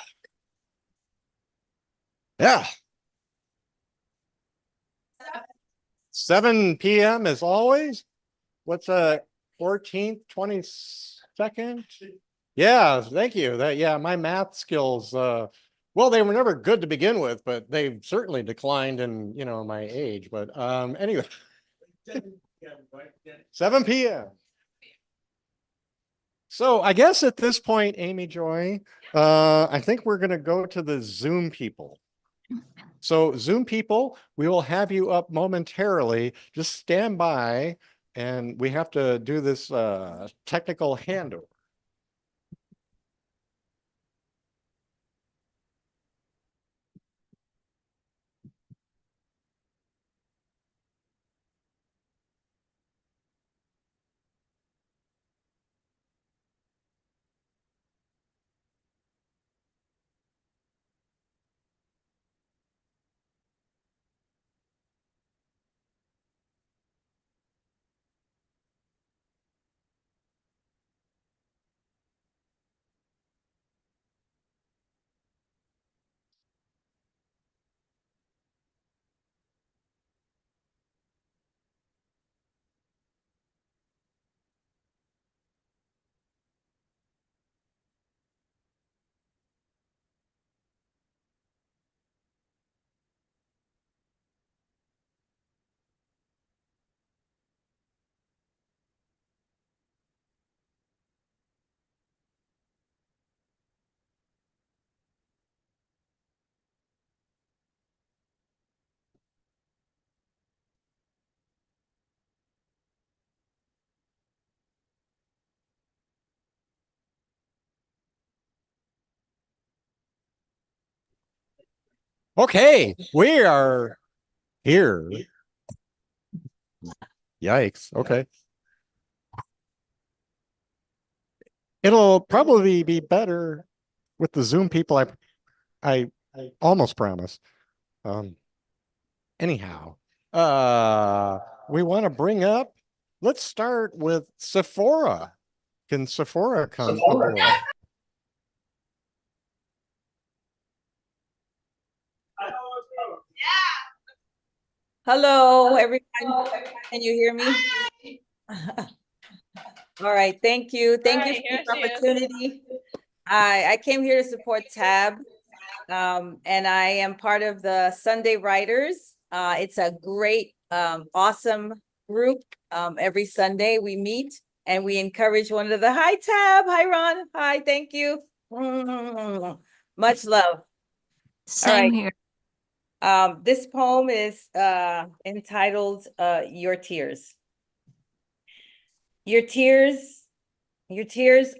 Yeah. 7 p.m. as always. What's 14th, 22nd? Yeah, thank you. Yeah, my math skills, well, they were never good to begin with, but they've certainly declined in, my age. But anyway. 7 p.m. So I guess at this point, Amy Joy, I think we're going to go to the Zoom people. So Zoom people, we will have you up momentarily. Just stand by, and we have to do this technical handover. Okay, we are here. Yikes. Okay. It'll probably be better with the Zoom people. I almost promise. Anyhow, we want to bring up, let's start with Sephora. Can Sephora come aboard? Hello, everyone. Can you hear me? All right, thank you. Thank you for the opportunity. I came here to support TAB, and I am part of the Sunday Writers. It's a great, awesome group. Every Sunday we meet and we encourage one another. Hi, TAB. Hi, Ron. Hi, thank you. Much love. Same here. This poem is entitled Your Tears. Your tears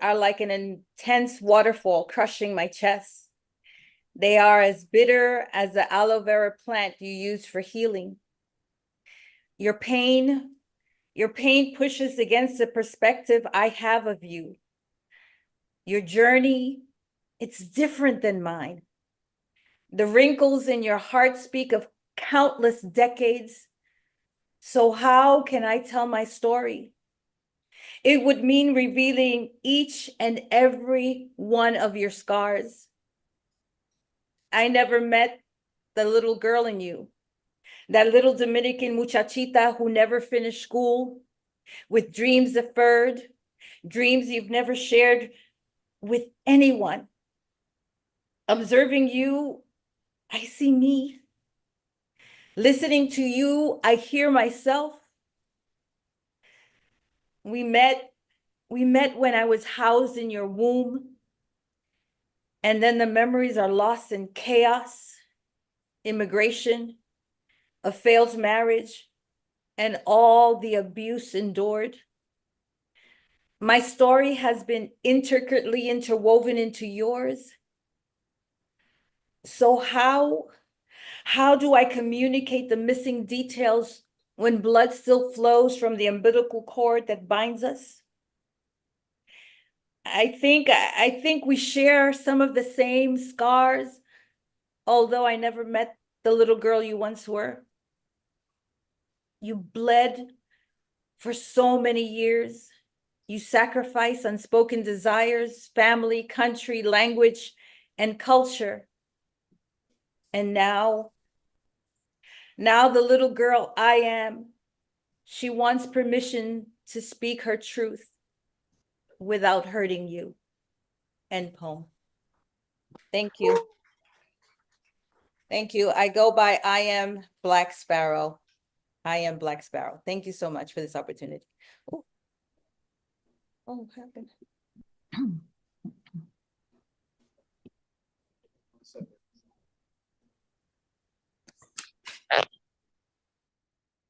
are like an intense waterfall crushing my chest. They are as bitter as the aloe vera plant you use for healing. Your pain pushes against the perspective I have of you. Your journey, it's different than mine. The wrinkles in your heart speak of countless decades. So how can I tell my story? It would mean revealing each and every one of your scars. I never met the little girl in you, that little Dominican muchachita who never finished school, with dreams deferred, dreams you've never shared with anyone. Observing you, I see me. Listening to you, I hear myself. We met when I was housed in your womb. And then the memories are lost in chaos, immigration, a failed marriage, and all the abuse endured. My story has been intricately interwoven into yours. So how do I communicate the missing details when blood still flows from the umbilical cord that binds us? I think we share some of the same scars, although I never met the little girl you once were. You bled for so many years. You sacrificed unspoken desires, family, country, language, and culture. And now the little girl I am, she wants permission to speak her truth without hurting you. End poem. Thank you. Thank you. I go by I am Black Sparrow. I am Black Sparrow. Thank you so much for this opportunity. Oh, what happened?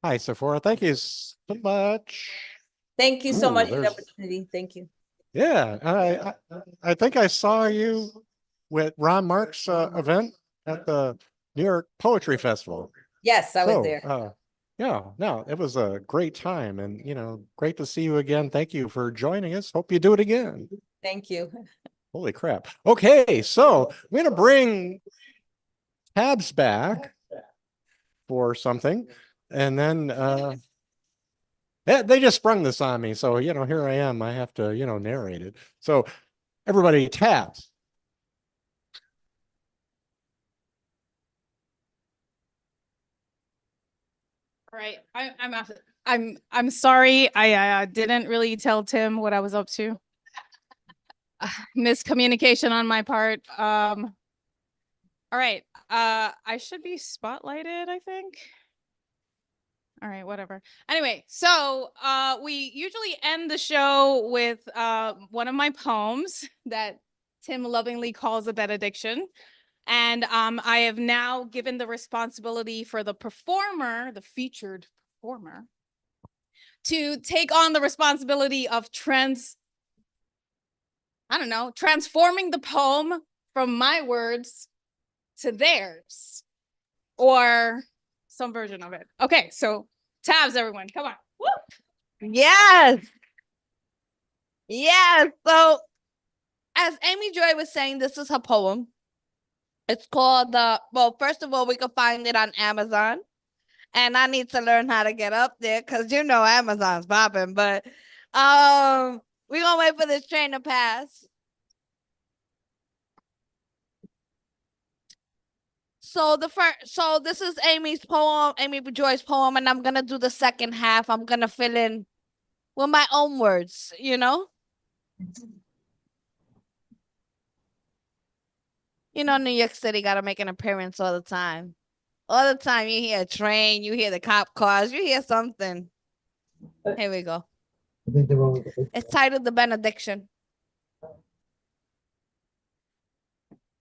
Hi, Sephora. Thank you so much. Thank you so Ooh, much for the there's- opportunity. Thank you. Yeah, I think I saw you with Ron Mark's event at the New York Poetry Festival. Yes, I was So, there. yeah, no, it was a great time, and great to see you again. Thank you for joining us. Hope you do it again. Thank you. Holy crap. Okay, so we're gonna bring Tabs back for something, and then they just sprung this on me. So, here I am. I have to, narrate it. So everybody, Tabs. All right, I'm sorry. I didn't really tell Tim what I was up to. Miscommunication on my part. All right. I should be spotlighted, I think. All right, whatever. Anyway, so we usually end the show with one of my poems that Tim lovingly calls a benediction. And I have now given the responsibility for the performer, the featured performer, to take on the responsibility of transforming the poem from my words to theirs, or some version of it. Okay, so Tabs, everyone, come on. Woo! Yes. Yes. So as Amy Joy was saying, this is her poem. It's called first of all, we can find it on Amazon. And I need to learn how to get up there because Amazon's popping. But we're gonna wait for this train to pass. So this is Amy's poem, Amy Joy's poem, and I'm gonna do the second half. I'm gonna fill in with my own words, New York City gotta make an appearance all the time. All the time you hear a train, you hear the cop cars, you hear something. Here we go. I think they're all. It's titled The Benediction.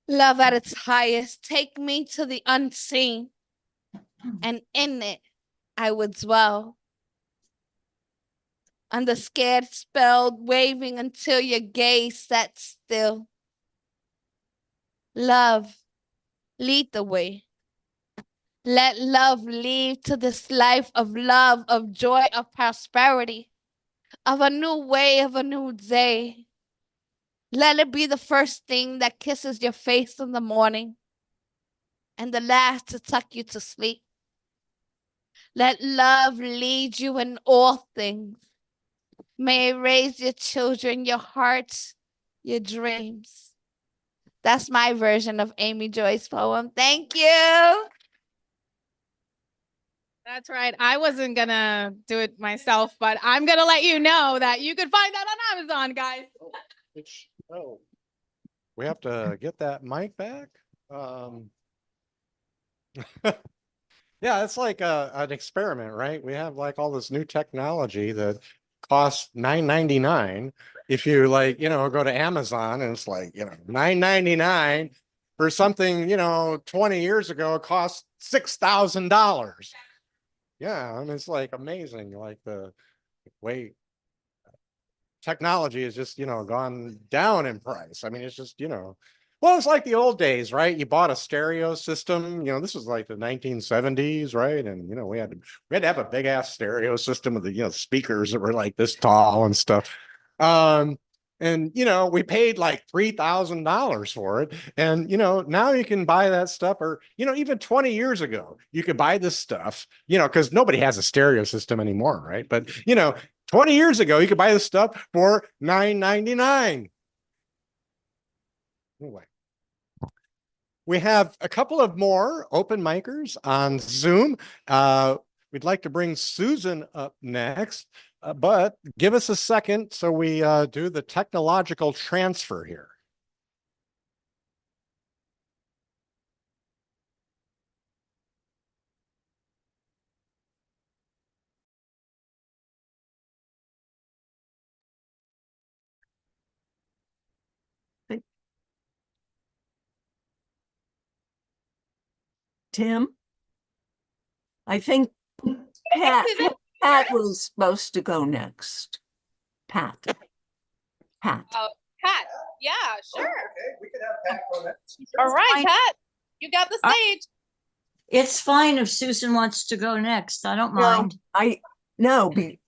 Love at its highest, take me to the unseen, and in it I would dwell. On the scared spell, waving until your gaze sat still. Love, lead the way. Let love lead to this life of love, of joy, of prosperity, of a new way, of a new day. Let it be the first thing that kisses your face in the morning and the last to tuck you to sleep. Let love lead you in all things. May it raise your children, your hearts, your dreams. That's my version of Amy Joy's poem. Thank you. That's right. I wasn't gonna do it myself, but I'm gonna let you know that you could find that on Amazon, guys. We have to get that mic back. Yeah, it's like an experiment, right? We have like all this new technology that costs $9.99. If you go to Amazon and it's like, $9.99 for something, 20 years ago, it cost $6,000. Yeah, and it's like amazing, like the way technology has just, gone down in price. I mean, it's just, well, it's like the old days, right? You bought a stereo system, this was like the 1970s, right? And, we had to have a big ass stereo system with the, speakers that were like this tall and stuff. And, we paid like $3,000 for it. And, now you can buy that stuff, or, even 20 years ago, you could buy this stuff, because nobody has a stereo system anymore, right? But, 20 years ago, you could buy this stuff for $9.99. Anyway, we have a couple of more open micers on Zoom. We'd like to bring Susan up next, but give us a second so we do the technological transfer here. Tim? I think Pat, Pat was supposed to go next. Pat. Pat. Oh, Pat. Yeah, sure. Okay, we could have Pat go next. All right, Pat, you got the stage. It's fine if Susan wants to go next. I don't mind.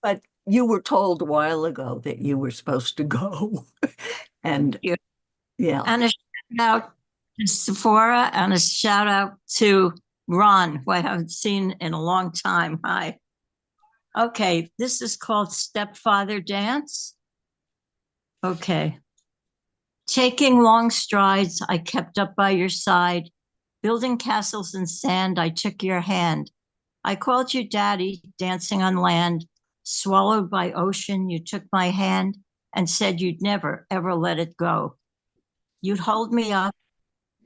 But you were told a while ago that you were supposed to go. And yeah. And a shout out to Sephora and a shout out to Ron, who I haven't seen in a long time. Hi. Okay, this is called Stepfather Dance. Okay. Taking long strides, I kept up by your side. Building castles in sand, I took your hand. I called you daddy, dancing on land. Swallowed by ocean, you took my hand and said you'd never, ever let it go. You'd hold me up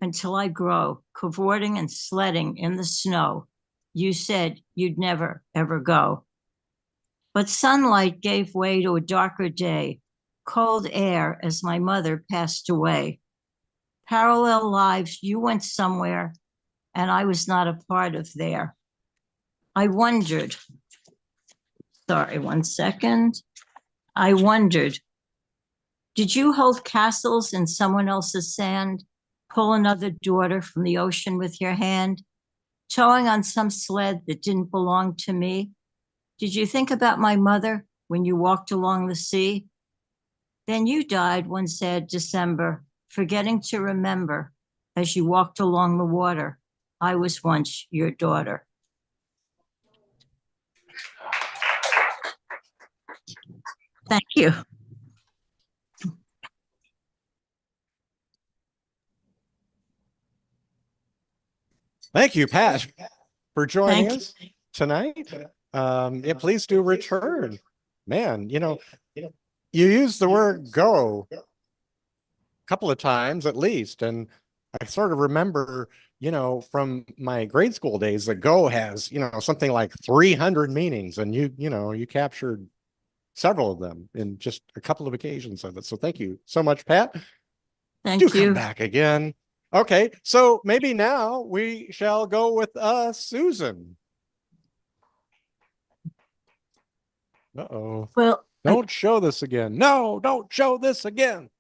until I grow, cavorting and sledding in the snow. You said you'd never, ever go. But sunlight gave way to a darker day, cold air as my mother passed away. Parallel lives, you went somewhere, and I was not a part of there. I wondered, sorry, 1 second. I wondered, did you hold castles in someone else's sand? Pull another daughter from the ocean with your hand? Towing on some sled that didn't belong to me? Did you think about my mother when you walked along the sea? Then you died one sad December, forgetting to remember as you walked along the water. I was once your daughter. Thank you. Thank you, Pat, for joining us tonight. Yeah, please do return. Man, you used the word go a couple of times at least. And I sort of remember, from my grade school days, that go has, something like 300 meanings. And you captured several of them in just a couple of occasions of it. So thank you so much, Pat. Thank you. Come back again. Okay, so maybe now we shall go with Susan. Uh-oh. Well, don't show this again. No, don't show this again.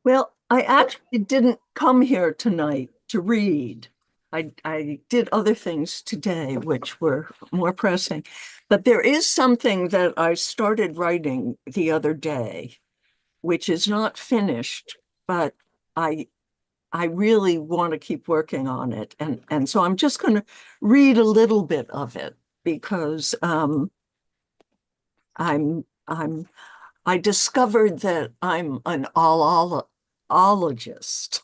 Well, I actually didn't come here tonight to read. I did other things today, which were more pressing. But there is something that I started writing the other day, which is not finished, but I really want to keep working on it. And so I'm just going to read a little bit of it because I discovered that I'm an ologist.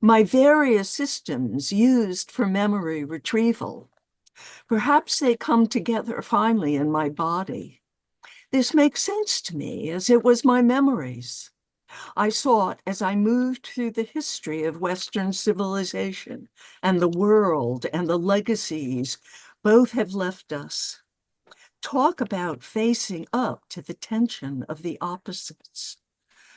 My various systems used for memory retrieval. Perhaps they come together finally in my body. This makes sense to me as it was my memories. I saw it as I moved through the history of Western civilization and the world and the legacies both have left us. Talk about facing up to the tension of the opposites.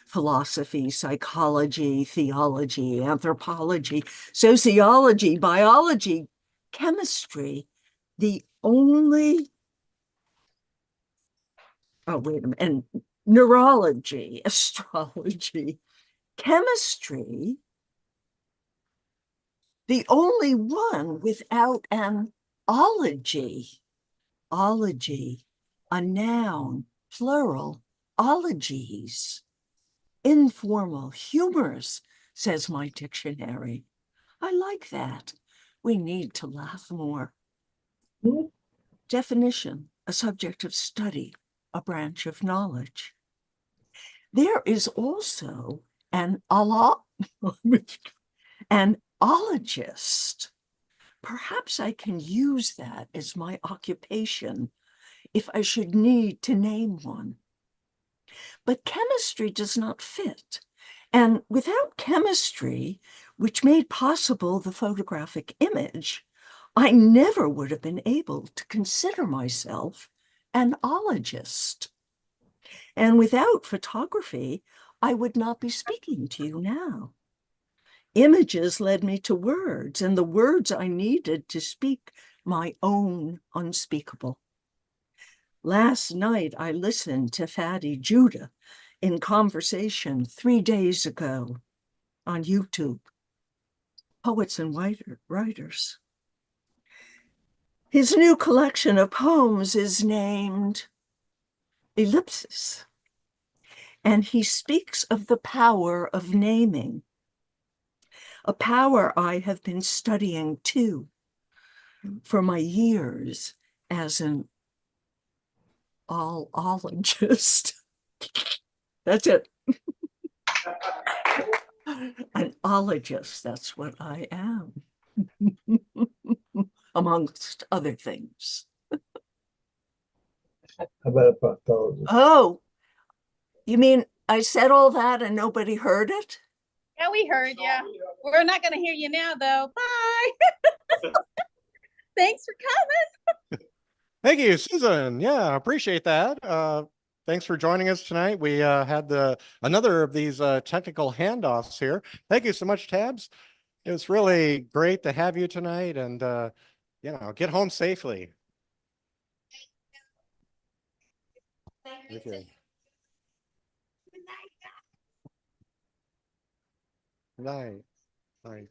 philosophy, psychology, theology, anthropology, sociology, biology, chemistry, the only, oh, wait a minute, and neurology, astrology, chemistry, the only one without an ology. Ology, a noun, plural, ologies. Informal, humorous, says my dictionary. I like that. We need to laugh more. Definition, a subject of study, a branch of knowledge. There is also an ologist. Perhaps I can use that as my occupation if I should need to name one. But chemistry does not fit. And without chemistry, which made possible the photographic image, I never would have been able to consider myself an ologist. And without photography, I would not be speaking to you now. Images led me to words, and the words I needed to speak my own unspeakable. Last night, I listened to Fadi Judah in conversation 3 days ago on YouTube. Poets and writers. His new collection of poems is named Ellipsis, and he speaks of the power of naming, a power I have been studying too for my years as an ologist. That's it. An ologist, that's what I am, amongst other things. How about a proctologist? Oh, you mean I said all that and nobody heard it? Yeah, we heard you. We're not going to hear you now, though. Bye. Thanks for coming. Thank you, Susan. Yeah, appreciate that. Thanks for joining us tonight. We had another of these technical handoffs here. Thank you so much, Tabs. It was really great to have you tonight, and get home safely. Thank you. Night. Night.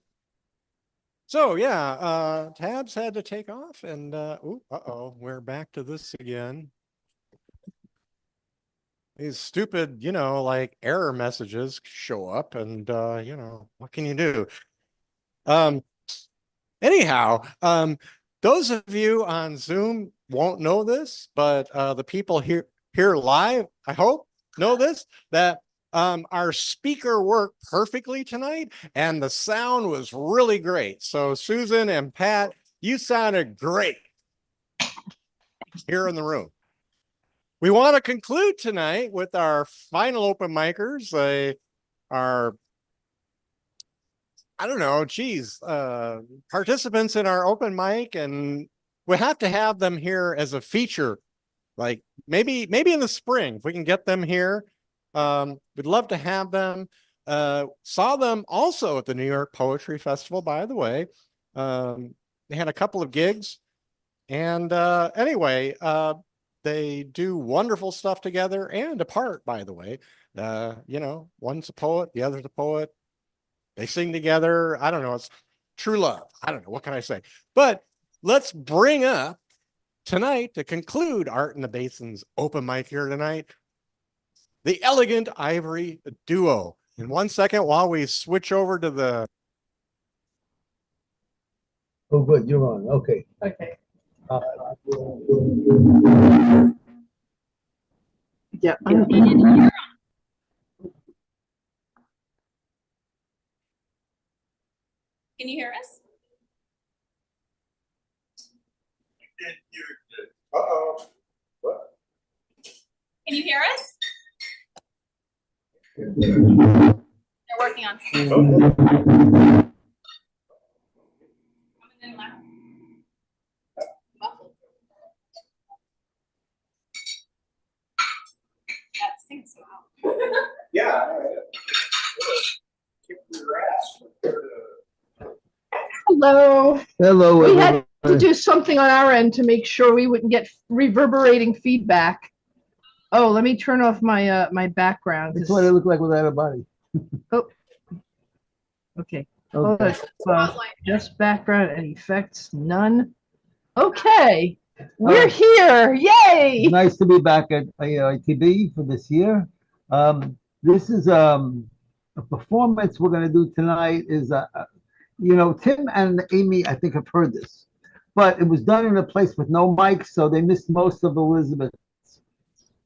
So yeah, Tabs had to take off, and we're back to this again. These stupid, like error messages show up, and what can you do? Anyhow, those of you on Zoom won't know this, but the people here live, I hope, know this, that our speaker worked perfectly tonight, and the sound was really great. So Susan and Pat, you sounded great here in the room. We want to conclude tonight with our final open micers. Participants in our open mic, and we have to have them here as a feature, like maybe in the spring, if we can get them here. We'd love to have them. Saw them also at the New York Poetry Festival, by the way. They had a couple of gigs, and they do wonderful stuff together and apart, by the way. One's a poet, the other's a poet. They sing together. I don't know. It's true love. I don't know. What can I say? But let's bring up tonight, to conclude Art in the Basin's open mic here tonight, the Elegant Ivory Duo. In 1 second, while we switch over to the... Oh, good. You're on. Okay. Okay. Yeah. Can you hear us? Uh-oh. What? Can you hear us? They're working on something. Coming in loud. Muffled. Yeah, sing so loud. Yeah. Hello. Hello, We had to everybody. do something on our end to make sure we wouldn't get reverberating feedback. Oh, let me turn off my my background. That's what it looked like without a body. Oh. Okay. Hold Okay. on. Just background and effects, none. Okay. We're here. Yay! Nice to be back at AITB for this year. This is a performance we're going to do tonight is, Tim and Amy, I think, have heard this, but it was done in a place with no mics, so they missed most of Elizabeth's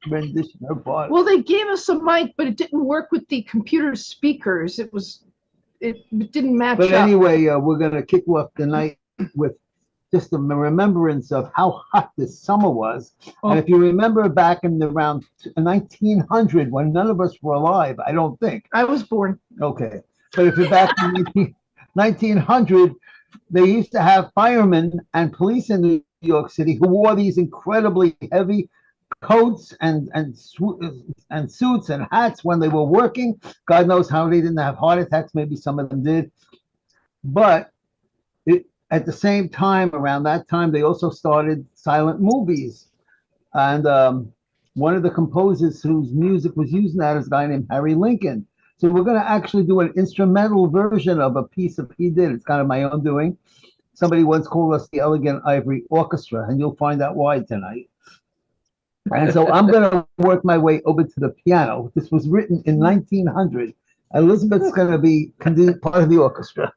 rendition, her part. Well, they gave us a mic, but it didn't work with the computer speakers. It didn't match But up. anyway, we're going to kick off the night with just a remembrance of how hot this summer was. And if you remember back in around 1900, when none of us were alive, I don't think. I was born. Okay. But if you're back in 1900, they used to have firemen and police in New York City who wore these incredibly heavy coats and suits and hats when they were working. God knows how they didn't have heart attacks. Maybe some of them did. But at the same time, around that time, they also started silent movies. And one of the composers whose music was used in that is a guy named Harry Lincoln. So we're going to actually do an instrumental version of a piece that he did. It's kind of my own doing. Somebody once called us the Elegant Ivory Orchestra, and you'll find out why tonight. And so I'm going to work my way over to the piano. This was written in 1900. Elizabeth's going to be part of the orchestra.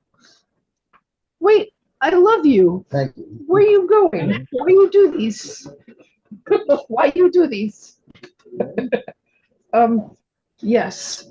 Wait, I love you. Thank you. Where are you going? Why you do these? Why you do these? Yes.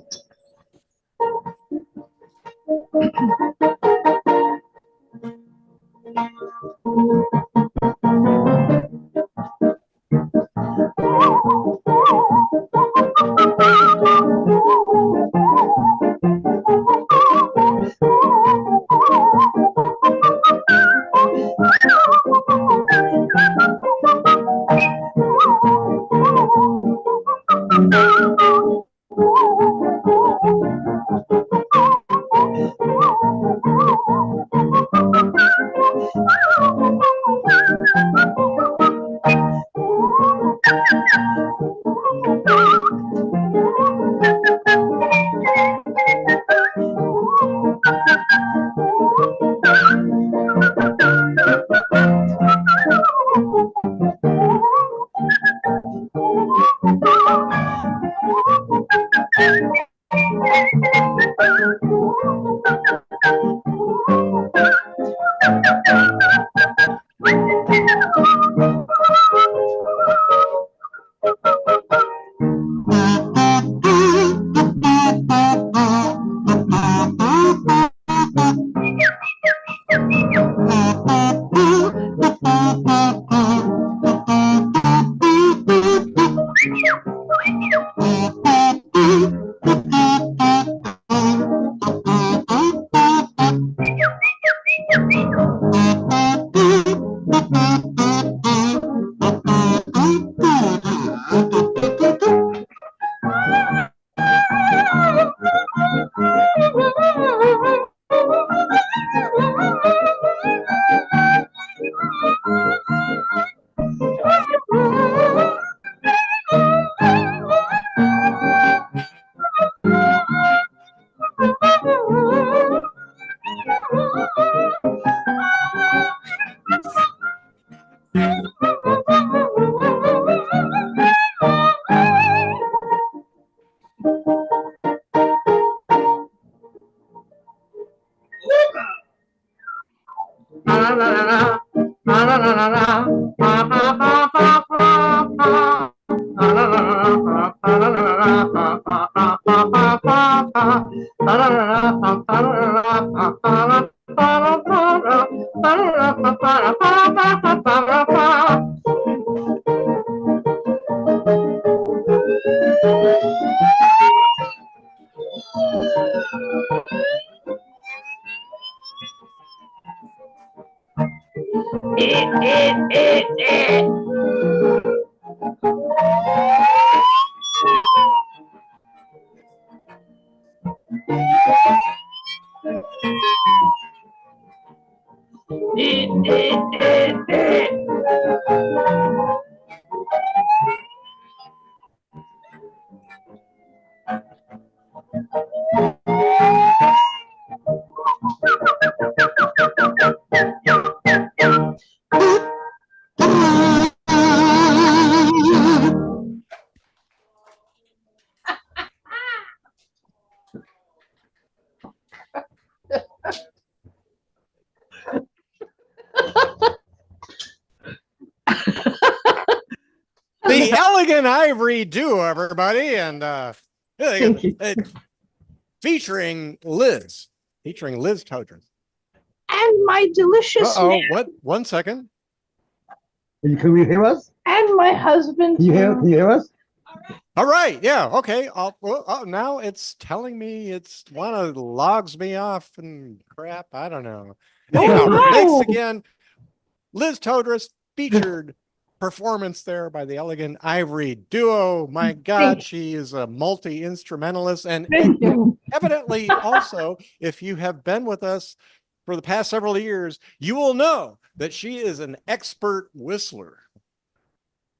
The Elegant Ivory Duo, everybody, and Thank you. featuring Liz Todren. And my delicious Uh-oh, man. what? 1 second. Can you hear us? And my husband. Can you hear us? All right, yeah, okay. Now it's telling me it's logs me off and crap. I don't know. Anyhow, no. thanks again. Liz Todres featured performance there by the Elegant Ivory Duo. My God, she is a multi-instrumentalist, and evidently also, if you have been with us for the past several years, you will know that she is an expert whistler.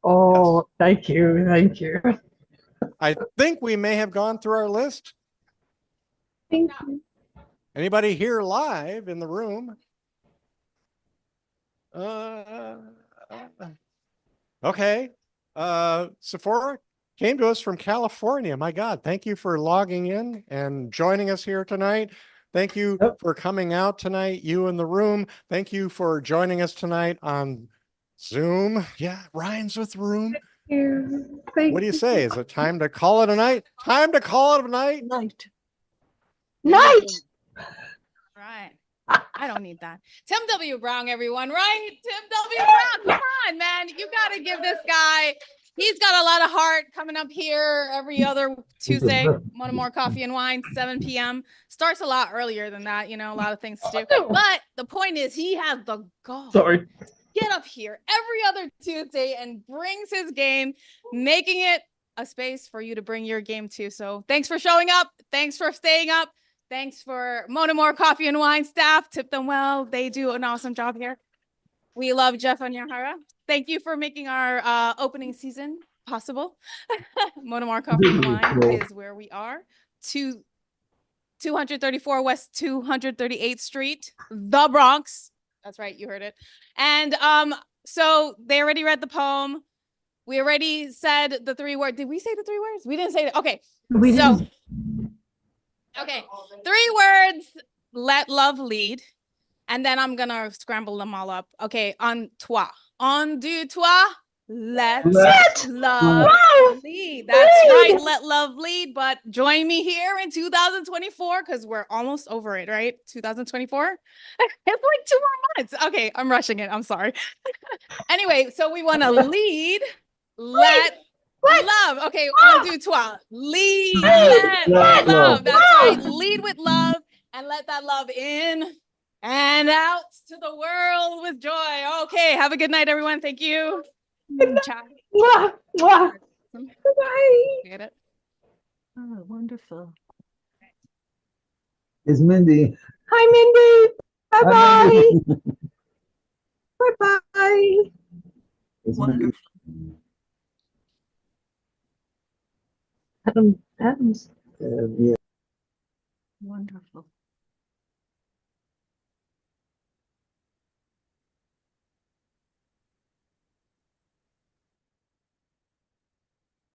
Oh, yes. Thank you. Thank you. I think we may have gone through our list. Thank you. Anybody here live in the room? Okay. Sephora came to us from California. My God, thank you for logging in and joining us here tonight. Thank you for coming out tonight, you in the room. Thank you for joining us tonight on Zoom. Yeah, rhymes with room. What do you say? Is it time to call it a night? Time to call it a night? Night. Right. I don't need that. Tim W. Brown, everyone, right? Tim W. Brown, come on, man. You got to give this guy, he's got a lot of heart coming up here every other Tuesday. One more coffee and wine, 7 p.m. Starts a lot earlier than that, you know, a lot of things to do. But the point is, he has the gall. Sorry. Get up here every other Tuesday and brings his game, making it a space for you to bring your game to. So thanks for showing up. Thanks for staying up. Thanks for Monomore Coffee and Wine staff. Tip them well. They do an awesome job here. We love Jeff and Yahara. Thank you for making our opening season possible. Monomore Coffee and Wine is where we are. 234 West 238th Street, the Bronx. That's right, you heard it. And so they already read the poem. We already said the 3 words. Did we say the 3 words? We didn't say that. Okay. Okay, 3 words, let love lead. And then I'm gonna scramble them all up. Okay, on toi. On du toi, let love lead. That's right, let love lead. But join me here in 2024, because we're almost over it, right? 2024? It's like 2 more months. Okay, I'm rushing it. I'm sorry. Anyway, so we wanna lead, let love. Okay, on du toi. Lead, let love. That's right. Lead with love and let that love in and out to the world with joy. Okay, have a good night, everyone. Thank you. Ciao. Get it? Oh, wonderful. It's Mindy. Hi, Mindy. Hi, Mindy. Bye-bye. It's Mindy. Adams. Yeah. Wonderful.